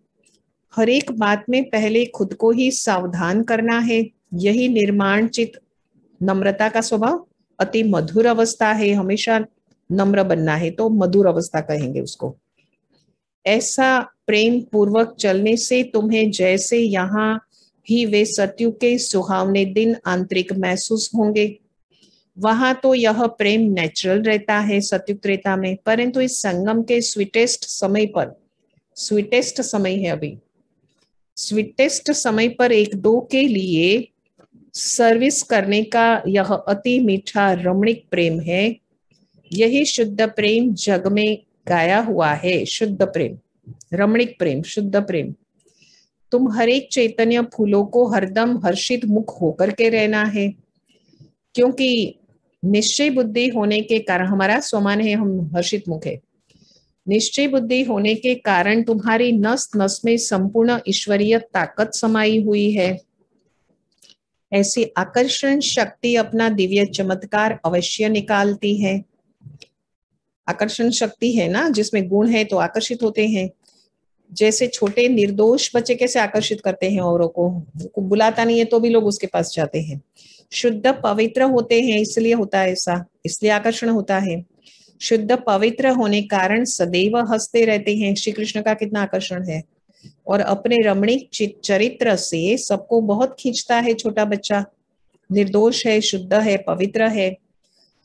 हर एक बात में पहले खुद को ही सावधान करना है, यही निर्माण चित नम्रता का स्वभाव। अति मधुर अवस्था है, हमेशा नम्र बनना है तो मधुर अवस्था कहेंगे उसको। ऐसा प्रेम पूर्वक चलने से तुम्हें जैसे यहाँ ही वे सतयुग के सुहावने दिन आंतरिक महसूस होंगे, वहां तो यह प्रेम नेचुरल रहता है सतयुग त्रेता में, परंतु इस संगम के स्वीटेस्ट समय पर, स्वीटेस्ट समय है अभी, स्वीटेस्ट समय पर एक दो के लिए सर्विस करने का यह अति मीठा रमणीक प्रेम है। यही शुद्ध प्रेम जग में गाया हुआ है। शुद्ध प्रेम, रमणीक प्रेम, शुद्ध प्रेम। तुम हर एक चैतन्य फूलों को हरदम हर्षित मुख होकर के रहना है, क्योंकि निश्चय बुद्धि होने के कारण, हमारा स्वमान है हम हर्षित मुख है, निश्चय बुद्धि होने के कारण तुम्हारी नस नस में संपूर्ण ईश्वरीय ताकत समाई हुई है। ऐसी आकर्षण शक्ति अपना दिव्य चमत्कार अवश्य निकालती है। आकर्षण शक्ति है ना, जिसमें गुण है तो आकर्षित होते हैं। जैसे छोटे निर्दोष बच्चे कैसे आकर्षित करते हैं औरों को, बुलाता नहीं है तो भी लोग उसके पास जाते हैं। शुद्ध पवित्र होते हैं इसलिए होता है ऐसा, इसलिए आकर्षण होता है। शुद्ध पवित्र होने कारण सदैव हंसते रहते हैं। श्री कृष्ण का कितना आकर्षण है, और अपने रमणीक चरित्र से सबको बहुत खींचता है। छोटा बच्चा निर्दोष है, शुद्ध है, पवित्र है।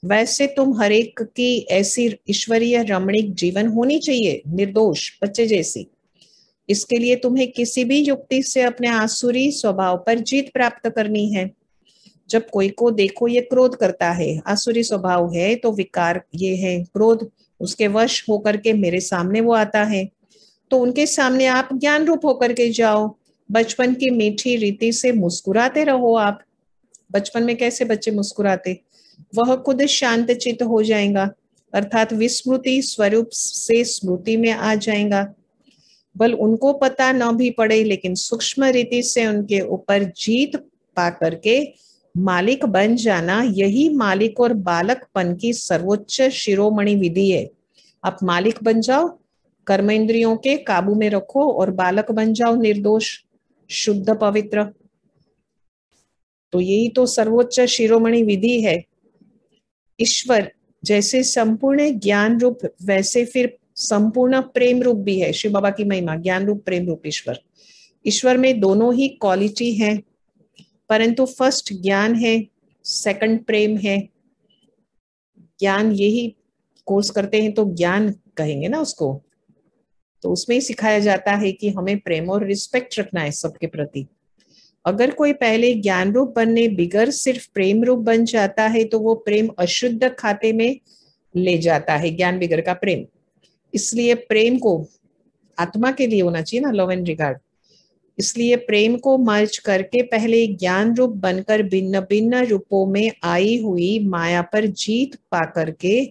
वैसे तुम हर एक की ऐसी ईश्वरीय रमणीक जीवन होनी चाहिए, निर्दोष बच्चे जैसी। इसके लिए तुम्हें किसी भी युक्ति से अपने आसुरी स्वभाव पर जीत प्राप्त करनी है। जब कोई को देखो ये क्रोध करता है, आसुरी स्वभाव है तो विकार ये है क्रोध, उसके वश होकर के मेरे सामने वो आता है, तो उनके सामने आप ज्ञान रूप होकर के जाओ। बचपन की मीठी रीति से मुस्कुराते रहो आप। बचपन में कैसे बच्चे मुस्कुराते, वह खुद शांत चित्त हो जाएगा, अर्थात विस्मृति स्वरूप से स्मृति में आ जाएगा। बल उनको पता न भी पड़े, लेकिन सूक्ष्म रीति से उनके ऊपर जीत पा करके मालिक बन जाना, यही मालिक और बालकपन की सर्वोच्च शिरोमणि विधि है। आप मालिक बन जाओ, कर्म इंद्रियों के काबू में रखो, और बालक बन जाओ निर्दोष, शुद्ध, पवित्र। तो यही तो सर्वोच्च शिरोमणि विधि है। ईश्वर जैसे संपूर्ण ज्ञान रूप, वैसे फिर संपूर्ण प्रेम रूप भी है। शिव बाबा की महिमा, ज्ञान रूप, प्रेम रूप ईश्वर। ईश्वर में दोनों ही क्वालिटी है, परंतु फर्स्ट ज्ञान है, सेकंड प्रेम है। ज्ञान, यही कोर्स करते हैं तो ज्ञान कहेंगे ना उसको, तो उसमें ही सिखाया जाता है कि हमें प्रेम और रिस्पेक्ट रखना है सबके प्रति। अगर कोई पहले ज्ञान रूप बनने बिगर सिर्फ प्रेम रूप बन जाता है तो वो प्रेम अशुद्ध खाते में ले जाता है, ज्ञान बिगर का प्रेम। इसलिए प्रेम को आत्मा के लिए होना चाहिए ना, लव एंड रिगार्ड। इसलिए प्रेम को मर्ज करके पहले ज्ञान रूप बनकर भिन्न भिन्न रूपों में आई हुई माया पर जीत पा करके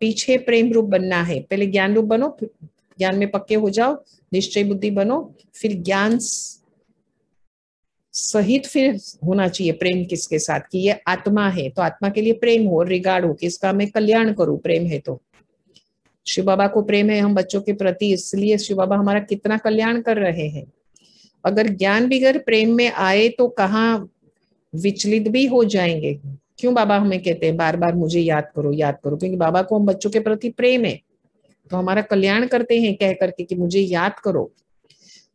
पीछे प्रेम रूप बनना है। पहले ज्ञान रूप बनो, ज्ञान में पक्के हो जाओ, निश्चय बुद्धि बनो, फिर ज्ञान सहित फिर होना चाहिए प्रेम किसके साथ, कि ये आत्मा है तो आत्मा के लिए प्रेम हो, रिगार्ड हो कि इसका मैं कल्याण करूं। प्रेम है तो शिव बाबा को प्रेम है हम बच्चों के प्रति, इसलिए शिव बाबा हमारा कितना कल्याण कर रहे हैं। अगर ज्ञान बिगर प्रेम में आए तो कहाँ विचलित भी हो जाएंगे। क्यों बाबा हमें कहते हैं बार बार मुझे याद करो, याद करो, क्योंकि बाबा को हम बच्चों के प्रति प्रेम है तो हमारा कल्याण करते हैं कह करके कि मुझे याद करो।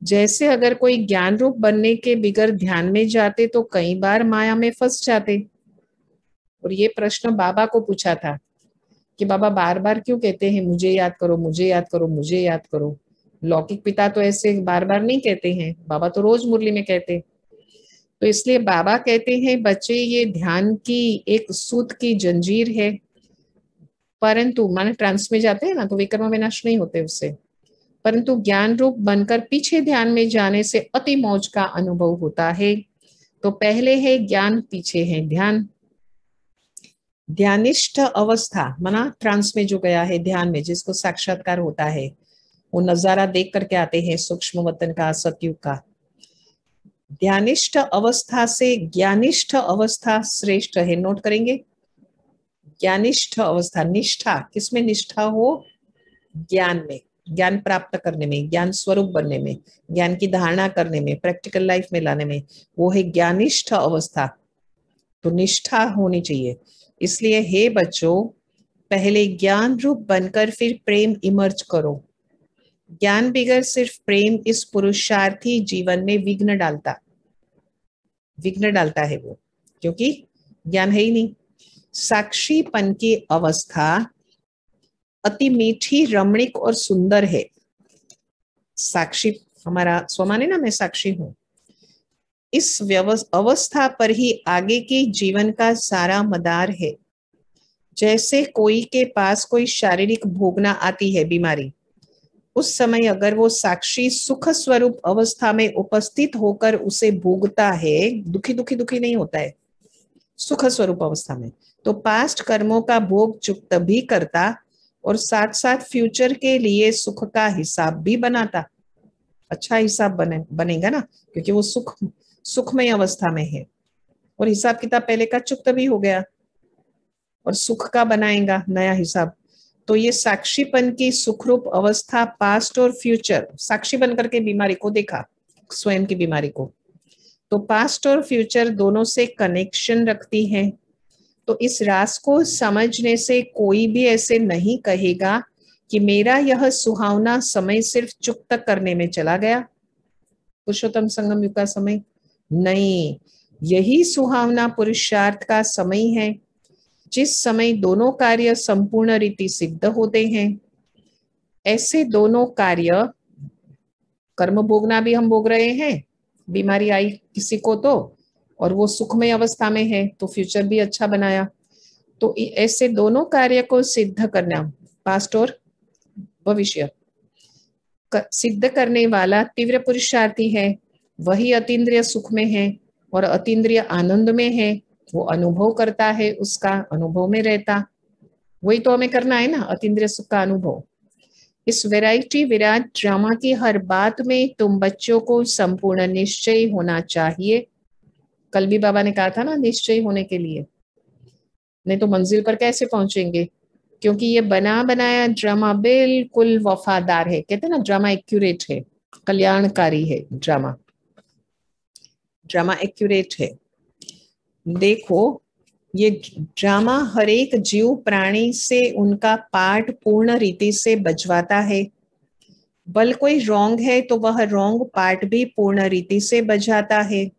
जैसे अगर कोई ज्ञान रूप बनने के बिगर ध्यान में जाते तो कई बार माया में फंस जाते। और ये प्रश्न बाबा को पूछा था कि बाबा बार बार क्यों कहते हैं मुझे याद करो, मुझे याद करो, मुझे याद करो। लौकिक पिता तो ऐसे बार बार नहीं कहते हैं, बाबा तो रोज मुरली में कहते। तो इसलिए बाबा कहते हैं बच्चे ये ध्यान की एक सूत की जंजीर है, परंतु माने ट्रांस में जाते हैं ना तो विकर्म विनाश नहीं होते उससे, परंतु ज्ञान रूप बनकर पीछे ध्यान में जाने से अति मौज का अनुभव होता है। तो पहले है ज्ञान, पीछे है ध्यान। ध्यानिष्ठ अवस्था माना ट्रांस में जो गया है ध्यान में, जिसको साक्षात्कार होता है, वो नजारा देख करके आते हैं सूक्ष्म वतन का, सतयुग का। ध्यानिष्ठ अवस्था से ज्ञानिष्ठ अवस्था श्रेष्ठ है, नोट करेंगे। ज्ञानिष्ठ अवस्था, निष्ठा, किसमें निष्ठा हो? ज्ञान में, ज्ञान प्राप्त करने में, ज्ञान स्वरूप बनने में, ज्ञान की धारणा करने में, प्रैक्टिकल लाइफ में लाने में, वो है ज्ञानिष्ठ अवस्था। तो निष्ठा होनी चाहिए। इसलिए हे बच्चों, पहले ज्ञान रूप बनकर फिर प्रेम इमर्ज करो। ज्ञान बगैर सिर्फ प्रेम इस पुरुषार्थी जीवन में विघ्न डालता है वो, क्योंकि ज्ञान है ही नहीं। साक्षीपन की अवस्था अति मीठी, रमणीक और सुंदर है। साक्षी हमारा स्वमान है ना, मैं साक्षी हूं। इस अवस्था पर ही आगे के जीवन का सारा मदार है। जैसे कोई के पास कोई शारीरिक भोगना आती है, बीमारी, उस समय अगर वो साक्षी सुख स्वरूप अवस्था में उपस्थित होकर उसे भोगता है, दुखी दुखी दुखी नहीं होता है, सुख स्वरूप अवस्था में, तो पास्ट कर्मों का भोग चुक्त भी करता और साथ साथ फ्यूचर के लिए सुख का हिसाब भी बनाता। अच्छा हिसाब बनेगा ना, क्योंकि वो सुखमय अवस्था में है और हिसाब किताब पहले का चुक्त भी हो गया और सुख का बनाएगा नया हिसाब। तो ये साक्षीपन की सुखरूप अवस्था पास्ट और फ्यूचर, साक्षी बनकर के बीमारी को देखा, स्वयं की बीमारी को, तो पास्ट और फ्यूचर दोनों से कनेक्शन रखती है। तो इस रास को समझने से कोई भी ऐसे नहीं कहेगा कि मेरा यह सुहावना समय सिर्फ चुक्त करने में चला गया, पुरुषोत्तम संगम युग का समय नहीं, यही सुहावना पुरुषार्थ का समय है, जिस समय दोनों कार्य संपूर्ण रीति सिद्ध होते हैं। ऐसे दोनों कार्य, कर्म भोगना भी हम भोग रहे हैं, बीमारी आई किसी को तो, और वो सुखमय अवस्था में है तो फ्यूचर भी अच्छा बनाया। तो ऐसे दोनों कार्य को सिद्ध करना, पास्ट और भविष्य, सिद्ध करने वाला तीव्र पुरुषार्थी है, वही अतीन्द्रिय सुख में है और अतीन्द्रिय आनंद में है, वो अनुभव करता है, उसका अनुभव में रहता, वही तो हमें करना है ना, अतीन्द्रिय सुख का अनुभव। इस वैरायटी विराट ड्रामा की हर बात में तुम बच्चों को संपूर्ण निश्चय होना चाहिए। कल भी बाबा ने कहा था ना, निश्चय होने के लिए, नहीं तो मंजिल पर कैसे पहुंचेंगे, क्योंकि ये बना बनाया ड्रामा बिल्कुल वफादार है। कहते हैं ना, ड्रामा एक्यूरेट है, कल्याणकारी है, ड्रामा एक्यूरेट है। देखो, ये ड्रामा हर एक जीव प्राणी से उनका पार्ट पूर्ण रीति से बजवाता है। बल कोई रॉन्ग है तो वह रॉन्ग पार्ट भी पूर्ण रीति से बजाता है।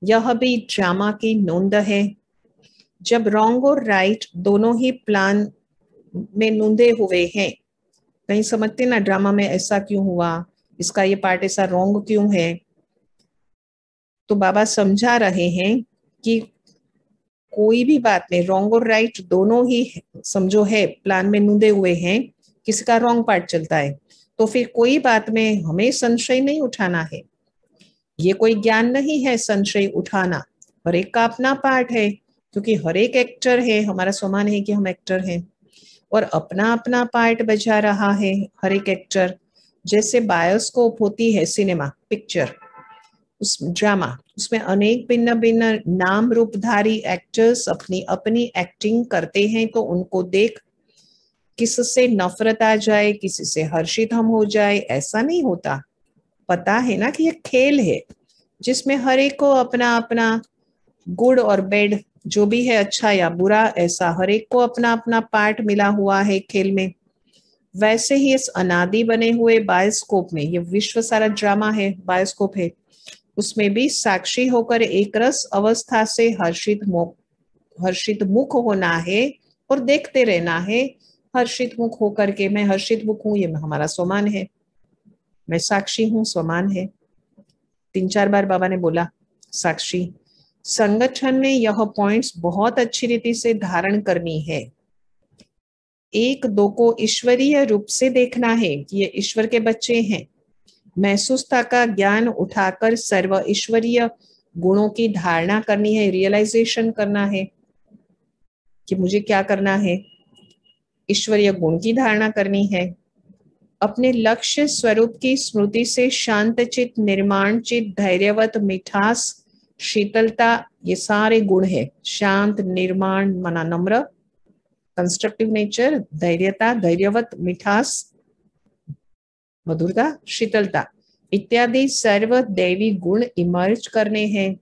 यह भी ड्रामा की नोंद है। जब रॉन्ग और राइट दोनों ही प्लान में नूंदे हुए हैं, कहीं समझते ना ड्रामा में ऐसा क्यों हुआ, इसका ये पार्ट ऐसा रॉन्ग क्यों है, तो बाबा समझा रहे हैं कि कोई भी बात में रॉन्ग और राइट दोनों ही समझो है, प्लान में नूंदे हुए हैं, किसी का रॉन्ग पार्ट चलता है, तो फिर कोई बात में हमें संशय नहीं उठाना है। ये कोई ज्ञान नहीं है संशय उठाना, हर एक का अपना पार्ट है, क्योंकि हर एक एक्टर है, हमारा स्वमान है कि हम एक्टर हैं और अपना अपना पार्ट बजा रहा है हर एक एक्टर। जैसे बायोस्कोप होती है सिनेमा पिक्चर, उस ड्रामा, उसमें अनेक भिन्न भिन्न नाम रूपधारी एक्टर्स अपनी अपनी एक्टिंग करते हैं, तो उनको देख किससे नफरत आ जाए, किसी से हर्षित हम हो जाए, ऐसा नहीं होता। पता है ना कि ये खेल है जिसमें हर एक को अपना अपना गुड और बैड, जो भी है अच्छा या बुरा, ऐसा हर एक को अपना अपना पार्ट मिला हुआ है खेल में। वैसे ही इस अनादि बने हुए बायोस्कोप में, ये विश्व सारा ड्रामा है, बायोस्कोप है, उसमें भी साक्षी होकर एक रस अवस्था से हर्षित मुख होना है और देखते रहना है। हर्षित मुख होकर के, मैं हर्षित मुख हूं, ये हमारा स्वमान है, मैं साक्षी हूं, स्वमान है। 3-4 बार बाबा ने बोला साक्षी। संगठन में यह पॉइंट्स बहुत अच्छी रीति से धारण करनी है। 1-2 को ईश्वरीय रूप से देखना है कि ये ईश्वर के बच्चे हैं। महसूसता का ज्ञान उठाकर सर्व ईश्वरीय गुणों की धारणा करनी है, रियलाइजेशन करना है कि मुझे क्या करना है, ईश्वरीय गुण की धारणा करनी है। अपने लक्ष्य स्वरूप की स्मृति से शांत चित, निर्माण चित, धैर्यवत, मिठास, शीतलता, ये सारे गुण है। शांत, निर्माण माना नम्र, कंस्ट्रक्टिव नेचर, धैर्यता, धैर्यवत, मिठास, मधुरता, शीतलता इत्यादि सर्व दैवी गुण इमर्ज करने हैं।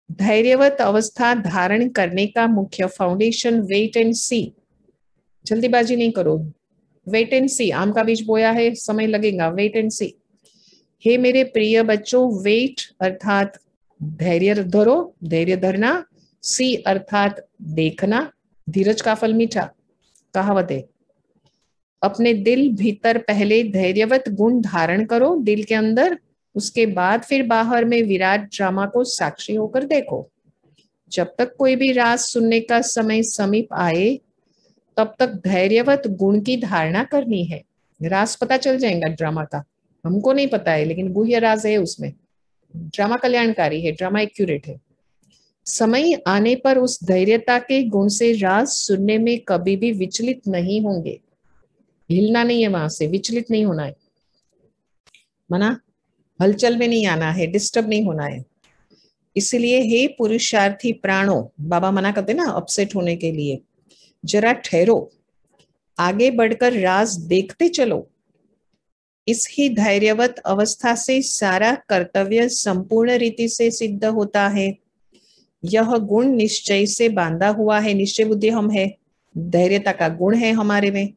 धैर्यवत अवस्था धारण करने का मुख्य फाउंडेशन वेट एंड सी। जल्दीबाजी नहीं करो, वेट एंड सी। आम का बीज बोया है, समय लगेगा, वेट एंड सी। हे मेरे प्रिय बच्चों, वेट अर्थात धैर्य धरो, धैर्य धरना, सी अर्थात देखना, धीरज का फल मीठा, कहावत है। अपने दिल भीतर पहले धैर्यवत गुण धारण करो दिल के अंदर, उसके बाद फिर बाहर में विराट ड्रामा को साक्षी होकर देखो। जब तक कोई भी राज सुनने का समय समीप आए तब तक धैर्यवत गुण की धारणा करनी है। राज पता चल जाएगा ड्रामा का, हमको नहीं पता है लेकिन गुह्य राज है उसमें। ड्रामा कल्याणकारी है, ड्रामा एक्यूरेट है। समय आने पर उस धैर्यता के गुण से राज सुनने में कभी भी विचलित नहीं होंगे। हिलना नहीं है वहां से, विचलित नहीं होना है, मना हलचल में नहीं आना है, डिस्टर्ब नहीं होना है। इसलिए हे पुरुषार्थी प्राणों, बाबा मना करते ना अपसेट होने के लिए, जरा ठहरो, आगे बढ़कर राज देखते चलो। इस ही धैर्यवत अवस्था से सारा कर्तव्य संपूर्ण रीति से सिद्ध होता है। यह गुण निश्चय से बांधा हुआ है, निश्चय बुद्धि हम है, धैर्यता का गुण है हमारे में,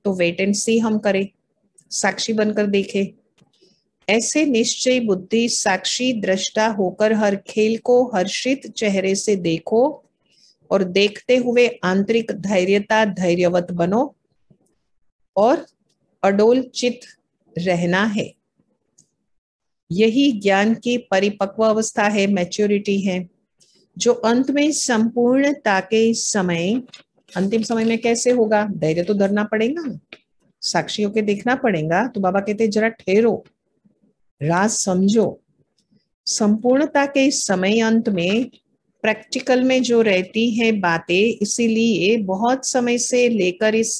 तो वेट एंड सी हम करें, साक्षी बनकर देखें। ऐसे निश्चय बुद्धि साक्षी दृष्टा होकर हर खेल को हर्षित चेहरे से देखो और देखते हुए आंतरिक धैर्यता धैर्यवत बनो और अडोल चित रहना है। यही ज्ञान की परिपक्व अवस्था है, मैच्योरिटी है, जो अंत में संपूर्णता के समय, अंतिम समय में कैसे होगा? धैर्य तो धरना पड़ेगा, साक्षी होके देखना पड़ेगा। तो बाबा कहते जरा ठहरो, राज समझो। संपूर्णता के समय अंत में प्रैक्टिकल में जो रहती है बातें, इसीलिए बहुत समय से लेकर इस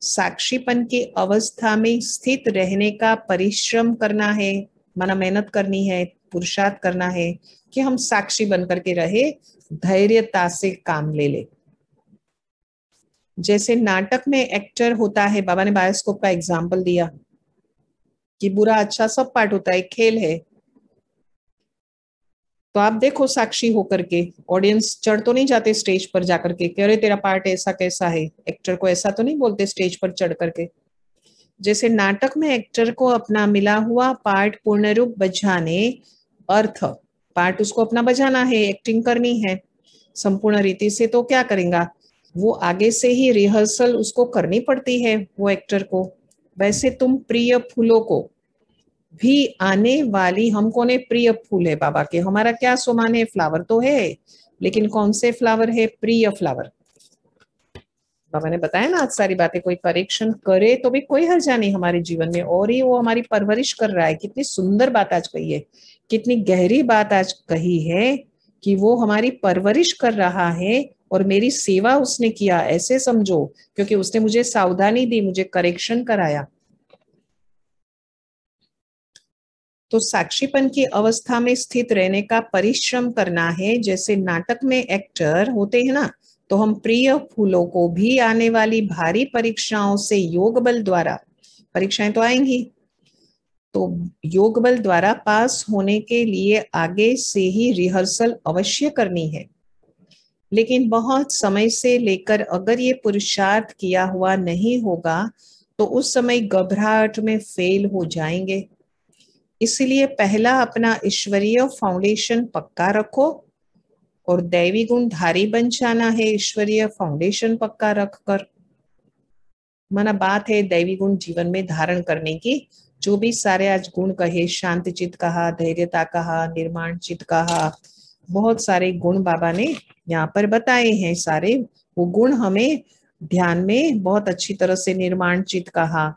साक्षीपन की अवस्था में स्थित रहने का परिश्रम करना है, माना मेहनत करनी है, पुरुषार्थ करना है कि हम साक्षी बनकर के रहे, धैर्यता से काम ले ले। जैसे नाटक में एक्टर होता है, बाबा ने बायोस्कोप का एग्जाम्पल दिया कि बुरा अच्छा सब पार्ट होता है, खेल है। तो आप देखो साक्षी होकर के, ऑडियंस चढ़ तो नहीं जाते स्टेज पर जाकर के कि अरे तेरा पार्ट ऐसा कैसा है, एक्टर को ऐसा तो नहीं बोलते स्टेज पर चढ़ करके। जैसे नाटक में एक्टर को अपना मिला हुआ पार्ट पूर्ण रूप बजाने, अर्थ पार्ट उसको अपना बजाना है, एक्टिंग करनी है संपूर्ण रीति से, तो क्या करेगा वो, आगे से ही रिहर्सल उसको करनी पड़ती है वो एक्टर को। वैसे तुम प्रिय फूलों को भी आने वाली, हमको ने प्रिय फूल है बाबा के, हमारा क्या सुमान है, फ्लावर तो है, लेकिन कौन से फ्लावर है? प्रिय फ्लावर। बाबा ने बताया ना आज सारी बातें, कोई करेक्शन करे तो भी कोई हर्जा नहीं हमारे जीवन में, और ही वो हमारी परवरिश कर रहा है। कितनी सुंदर बात आज कही है, कितनी गहरी बात आज कही है कि वो हमारी परवरिश कर रहा है और मेरी सेवा उसने किया, ऐसे समझो, क्योंकि उसने मुझे सावधानी दी, मुझे करेक्शन कराया। तो साक्षीपन की अवस्था में स्थित रहने का परिश्रम करना है। जैसे नाटक में एक्टर होते हैं ना, तो हम प्रिय फूलों को भी आने वाली भारी परीक्षाओं से योग बल द्वारा, परीक्षाएं तो आएंगी, तो योग बल द्वारा पास होने के लिए आगे से ही रिहर्सल अवश्य करनी है। लेकिन बहुत समय से लेकर अगर ये पुरुषार्थ किया हुआ नहीं होगा तो उस समय घबराहट में फेल हो जाएंगे। इसलिए पहला अपना ईश्वरीय फाउंडेशन पक्का रखो और दैवी गुण धारी बन जाना है, ईश्वरीय फाउंडेशन पक्का रखकर। माना बात है दैवी गुण जीवन में धारण करने की, जो भी सारे आज गुण कहे, शांति चित्त कहा, धैर्यता कहा, निर्माण चित्त कहा, बहुत सारे गुण बाबा ने यहाँ पर बताए हैं। सारे वो गुण हमें ध्यान में बहुत अच्छी तरह से, निर्माण चित्त कहा,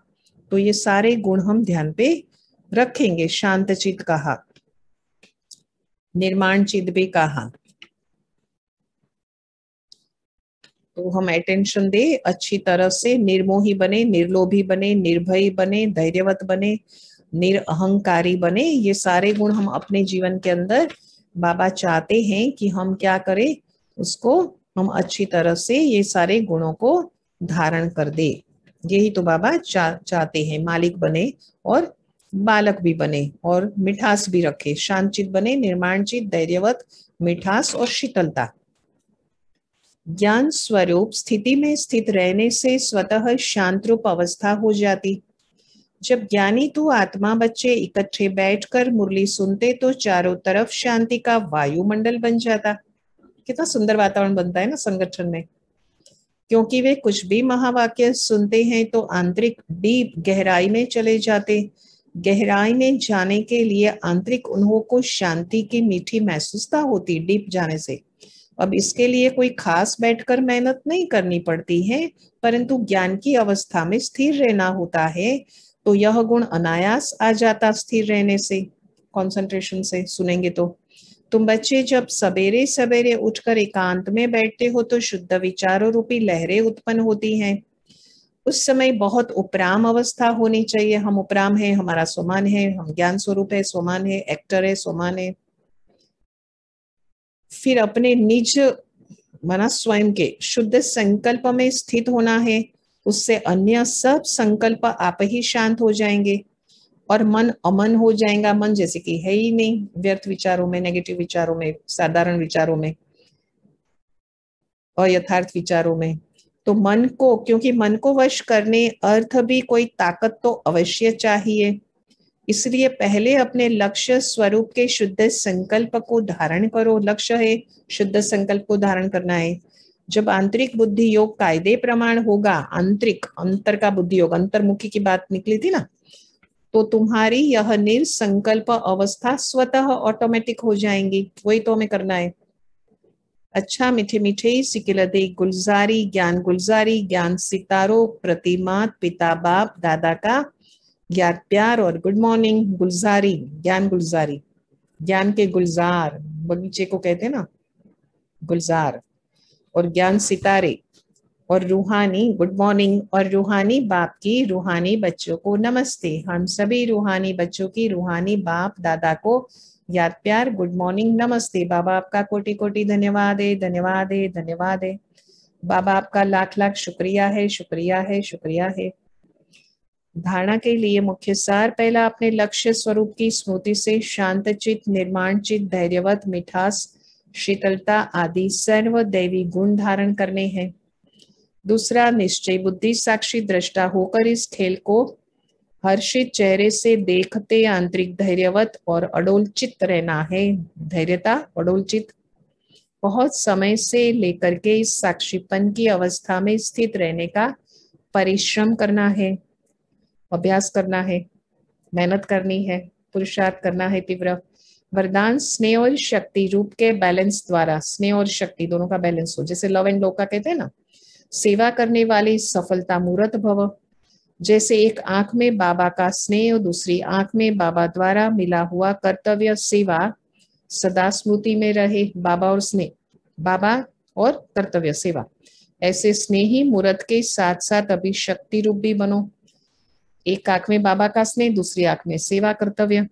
तो ये सारे गुण हम ध्यान पे रखेंगे। शांत चित्त कहा, निर्माण चित्त भी कहा, तो हम अटेंशन दे अच्छी तरह से, निर्मोही बने, निर्लोभी बने, निर्भय बने, धैर्यवत बने, निरअहंकारी बने। ये सारे गुण हम अपने जीवन के अंदर, बाबा चाहते हैं कि हम क्या करें, उसको हम अच्छी तरह से ये सारे गुणों को धारण कर दे। यही तो बाबा चाहते हैं, मालिक बने और बालक भी बने और मिठास भी रखे, शांतचित बने, निर्माणचित, धैर्यवत, मिठास और शीतलता। ज्ञान स्वरूप स्थिति में स्थित रहने से स्वतः शांत रूप अवस्था हो जाती। जब ज्ञानी तो आत्मा बच्चे इकट्ठे बैठकर मुरली सुनते तो चारों तरफ शांति का वायुमंडल बन जाता। कितना सुंदर वातावरण बनता है ना संगठन में, क्योंकि वे कुछ भी महावाक्य सुनते हैं तो आंतरिक डीप गहराई में चले जाते। गहराई में जाने के लिए आंतरिक उन्हों को शांति की मीठी महसूसता होती डीप जाने से। अब इसके लिए कोई खास बैठकर मेहनत नहीं करनी पड़ती है, परंतु ज्ञान की अवस्था में स्थिर रहना होता है, तो यह गुण अनायास आ जाता स्थिर रहने से, कंसंट्रेशन से। सुनेंगे तो तुम बच्चे जब सवेरे सवेरे उठकर एकांत में बैठते हो तो शुद्ध विचारों रूपी लहरें उत्पन्न होती हैं। उस समय बहुत उपराम अवस्था होनी चाहिए। हम उपराम है, हमारा सोमान है, हम ज्ञान स्वरूप है, सोमान है, एक्टर है, सोमान है। फिर अपने निज मना स्वयं के शुद्ध संकल्प में स्थित होना है, उससे अन्य सब संकल्प आप ही शांत हो जाएंगे और मन अमन हो जाएगा। मन जैसे कि है ही नहीं, व्यर्थ विचारों में, नेगेटिव विचारों में, साधारण विचारों में, अयथार्थ विचारों में। तो मन को, क्योंकि मन को वश करने अर्थ भी कोई ताकत तो अवश्य चाहिए, इसलिए पहले अपने लक्ष्य स्वरूप के शुद्ध संकल्प को धारण करो। लक्ष्य है शुद्ध संकल्प को धारण करना है। जब आंतरिक बुद्धि योग कायदे प्रमाण होगा, आंतरिक अंतर का बुद्धि योग, अंतर्मुखी की बात निकली थी ना, तो तुम्हारी यह निर्संकल्प अवस्था स्वतः ऑटोमेटिक हो जाएंगी। वही तो हमें करना है। अच्छा मीठे मीठे सिकिलदे गुलजारी, ज्ञान गुलजारी, ज्ञान सितारो, प्रतिमात पिता बाप दादा का ज्ञान प्यार और गुड मॉर्निंग। गुलजारी, ज्ञान गुलजारी, ज्ञान के गुलजार, बगीचे को कहते हैं ना गुलजार। और ज्ञान सितारे और रूहानी गुड मॉर्निंग, और रूहानी बाप की रूहानी बच्चों को नमस्ते। हम सभी रूहानी बच्चों की रूहानी बाप दादा को याद प्यार गुड मॉर्निंग नमस्ते। बाबा आपका कोटि कोटि धन्यवाद है, धन्यवाद है, धन्यवाद है। बाबा आपका लाख लाख शुक्रिया है, शुक्रिया है, शुक्रिया है। धारणा के लिए मुख्य सार पहला, अपने लक्ष्य स्वरूप की स्मृति से शांत चित, निर्माण चित, धैर्यवत, मिठास, शीतलता आदि सर्व दैवी गुण धारण करने हैं। दूसरा, निश्चय बुद्धि साक्षी दृष्टा होकर इस खेल को हर्षित चेहरे से देखते आंतरिक धैर्यवत और अडोल चित्त रहना है। धैर्यता, अडोल चित्त, बहुत समय से लेकर के इस साक्षीपन की अवस्था में स्थित रहने का परिश्रम करना है, अभ्यास करना है, मेहनत करनी है, पुरुषार्थ करना है तीव्र। वरदान, स्नेह और शक्ति रूप के बैलेंस द्वारा, स्नेह और शक्ति दोनों का बैलेंस हो, जैसे लव एंड लो का कहते हैं ना, सेवा करने वाली सफलता मूर्त भव। जैसे एक आंख में बाबा का स्नेह और दूसरी आंख में बाबा द्वारा मिला हुआ कर्तव्य सेवा सदा स्मृति में रहे। बाबा और स्नेह, बाबा और कर्तव्य सेवा, ऐसे स्नेही मूर्त के साथ साथ अभी शक्ति रूप भी बनो। एक आंख में बाबा का स्नेह, दूसरी आंख में सेवा कर्तव्य,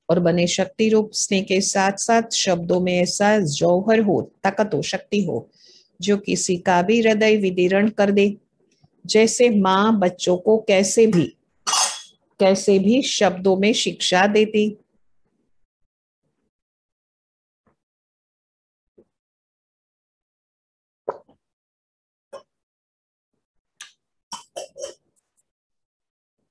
और बने शक्ति रूप। स्नेह के साथ साथ शब्दों में ऐसा जौहर हो, ताकत हो, शक्ति हो, जो किसी का भी हृदय विदीर्ण कर दे। जैसे माँ बच्चों को कैसे भी शब्दों में शिक्षा देती।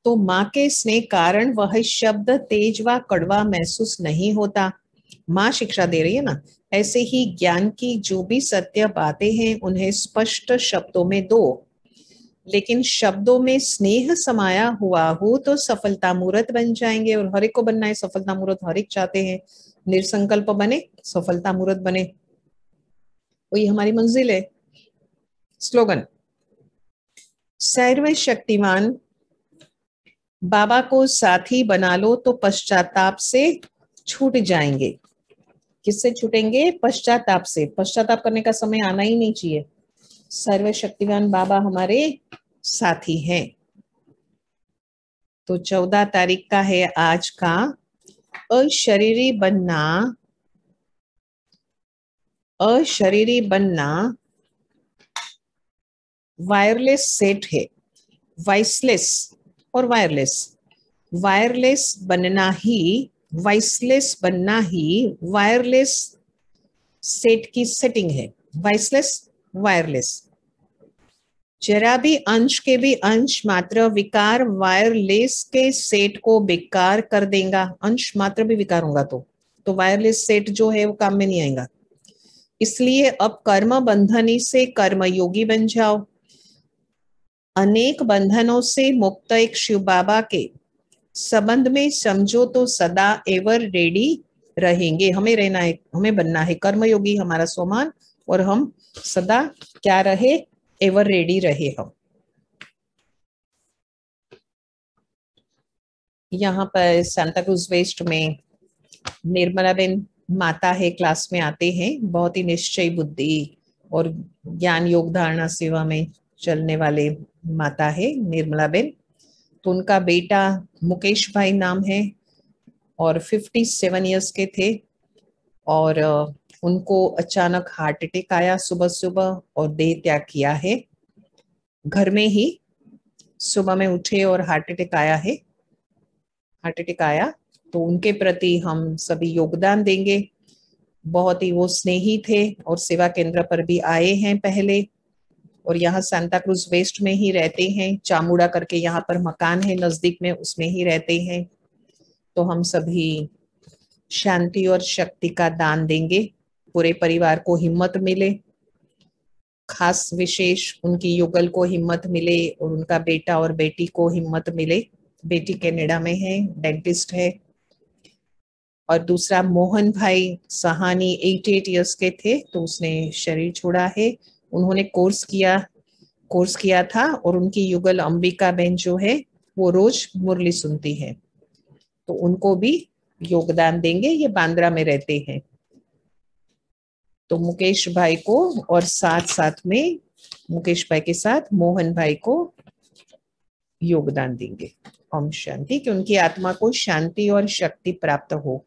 तो माँ के स्नेह कारण वह शब्द तेज व कड़वा महसूस नहीं होता। माँ शिक्षा दे रही है ना, ऐसे ही ज्ञान की जो भी सत्य बातें हैं उन्हें स्पष्ट शब्दों में दो, लेकिन शब्दों में स्नेह समाया हुआ हो तो सफलता मूर्त बन जाएंगे। और हर एक को बनना है सफलता मूर्त, हर एक चाहते हैं निर्संकल्प बने, सफलता मूर्त बने, वही हमारी मंजिल है। स्लोगन, सर्व शक्तिमान बाबा को साथी बना लो तो पश्चाताप से छूट जाएंगे। किससे छूटेंगे? पश्चाताप से। पश्चाताप करने का समय आना ही नहीं चाहिए। सर्वशक्तिमान बाबा हमारे साथी हैं। तो 14 तारीख का है आज का अशरीरी बनना अशरीरी बनना वायरलेस सेट है। वॉइसलेस और वायरलेस, वायरलेस बनना ही, वॉइसलेस बनना ही वायरलेस सेट की सेटिंग है। वॉइसलेस वायरलेस, जरा भी अंश के भी अंश मात्र विकार वायरलेस के सेट को बेकार कर देगा। अंश मात्र भी विकार होगा तो वायरलेस सेट जो है वो काम में नहीं आएगा। इसलिए अब कर्म बंधनी से कर्मयोगी बन जाओ। अनेक बंधनों से मुक्त एक शिव बाबा के संबंध में समझो तो सदा एवर रेडी रहेंगे। हमें रहना है, हमें बनना है कर्मयोगी, हमारा स्वमान, और हम सदा क्या रहे, एवर रेडी रहे हम। यहाँ पर सांता क्रूज वेस्ट में निर्मला बेन माता है, क्लास में आते हैं, बहुत ही निश्चय बुद्धि और ज्ञान योग धारणा सेवा में चलने वाले माता है निर्मला बेन। तो उनका बेटा मुकेश भाई नाम है और 57 इयर्स के थे और उनको अचानक हार्ट अटैक आया सुबह सुबह और देह त्याग किया है। घर में ही सुबह में उठे और हार्ट अटैक आया है। हार्ट अटैक आया तो उनके प्रति हम सभी योगदान देंगे। बहुत ही वो स्नेही थे और सेवा केंद्र पर भी आए हैं पहले, और यहाँ सांता क्रूज वेस्ट में ही रहते हैं। चामुड़ा करके यहाँ पर मकान है नजदीक में, उसमें ही रहते हैं। तो हम सभी शांति और शक्ति का दान देंगे, पूरे परिवार को हिम्मत मिले, खास विशेष उनकी युगल को हिम्मत मिले और उनका बेटा और बेटी को हिम्मत मिले। बेटी कनाडा में है, डेंटिस्ट है। और दूसरा मोहन भाई सहानी 88 इयर्स के थे तो उसने शरीर छोड़ा है। उन्होंने कोर्स किया था और उनकी युगल अंबिका बहन जो है वो रोज मुरली सुनती है, तो उनको भी योगदान देंगे। ये बांद्रा में रहते हैं। तो मुकेश भाई को और साथ साथ में मुकेश भाई के साथ मोहन भाई को योगदान देंगे। ओम शांति, कि उनकी आत्मा को शांति और शक्ति प्राप्त हो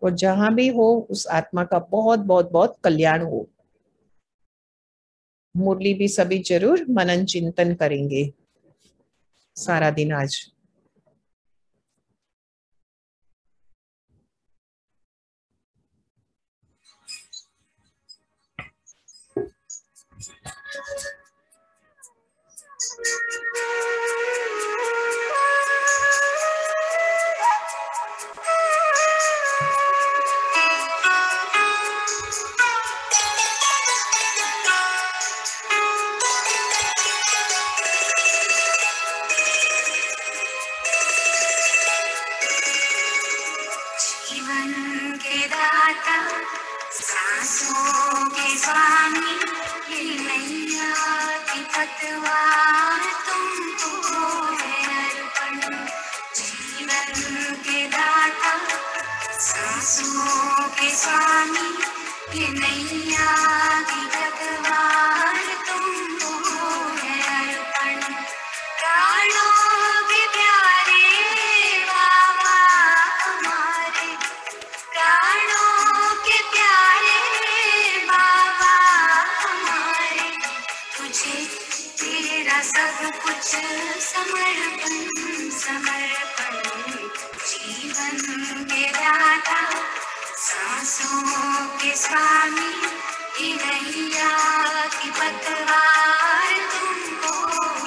और जहां भी हो उस आत्मा का बहुत बहुत बहुत कल्याण हो। मुरली भी सभी जरूर मनन चिंतन करेंगे सारा दिन आज। सांसों के स्वामी, ये नैया की पतवार तुमको है अर्पण। जीवन के दाता सांसों के स्वामी, ये नैया की पतवार तुमको है अर्पण। प्राणों के प्यारे बाबा हमारे, प्राणों के प्यारे बाबा हमारे, तुझे तेरा सब कुछ समर्पण समर्पण। जीवन के दाता सांसों के स्वामी, ये नैया की पतवार तुमको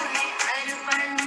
है अर्पण।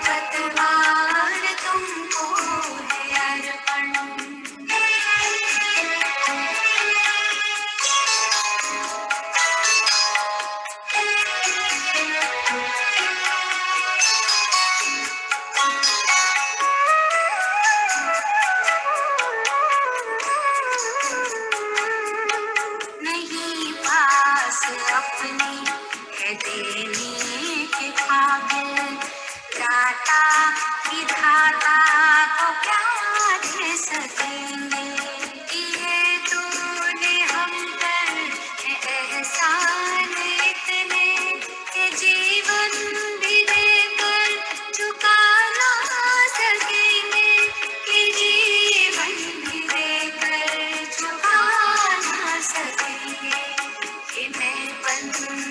पतवार तुमको है अर्पण। नहीं पास अपने है देने के काबिल, दाता विधाता को क्या दे सकेंगे। ये तूने हम पर है एहसान इतने कि जीवन भी देकर चुका ना सकेंगे, कि जीवन भी देकर चुका ना सकेंगे। ये मैंपन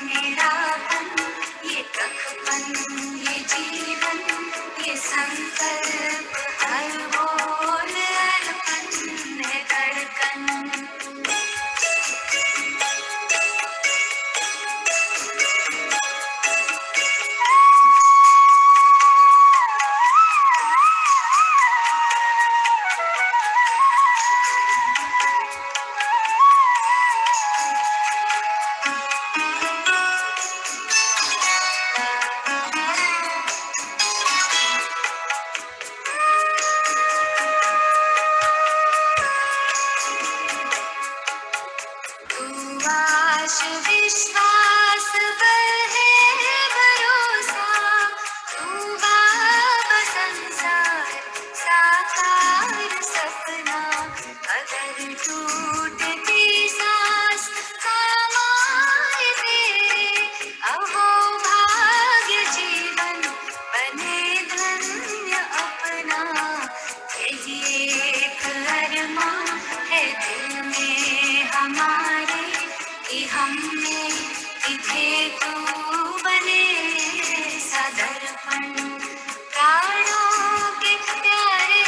मेरापन, ये तखपन, ये जीवन, ये संकल्प हर बोल अर्पण है धड़कन। तू आश विश्वास पर है भरोसा, तू बाब संसार साकार सपना। अगर टूटती सांस काम आए तेरे, अब वो भाग्य जीवन बने धन्य अपना। यही एक अरमान है दिल में हमारे, कि हमने इधे तू बने सदर्पण। प्राणों के प्यारे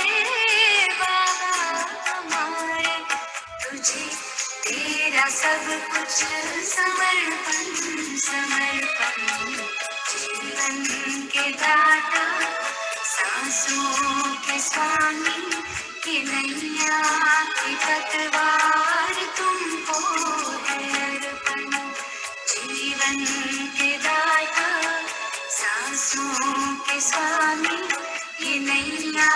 बाबा हमारे, तुझे तेरा सब कुछ समर्पण समर्पण। जीवन के दाता, सांसों के स्वामी, कि नैया की पतवार तुमको है अर्पण। जीवन के दाता, सांसों के स्वामी, ये नैया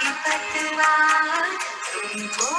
की पतवार तुमको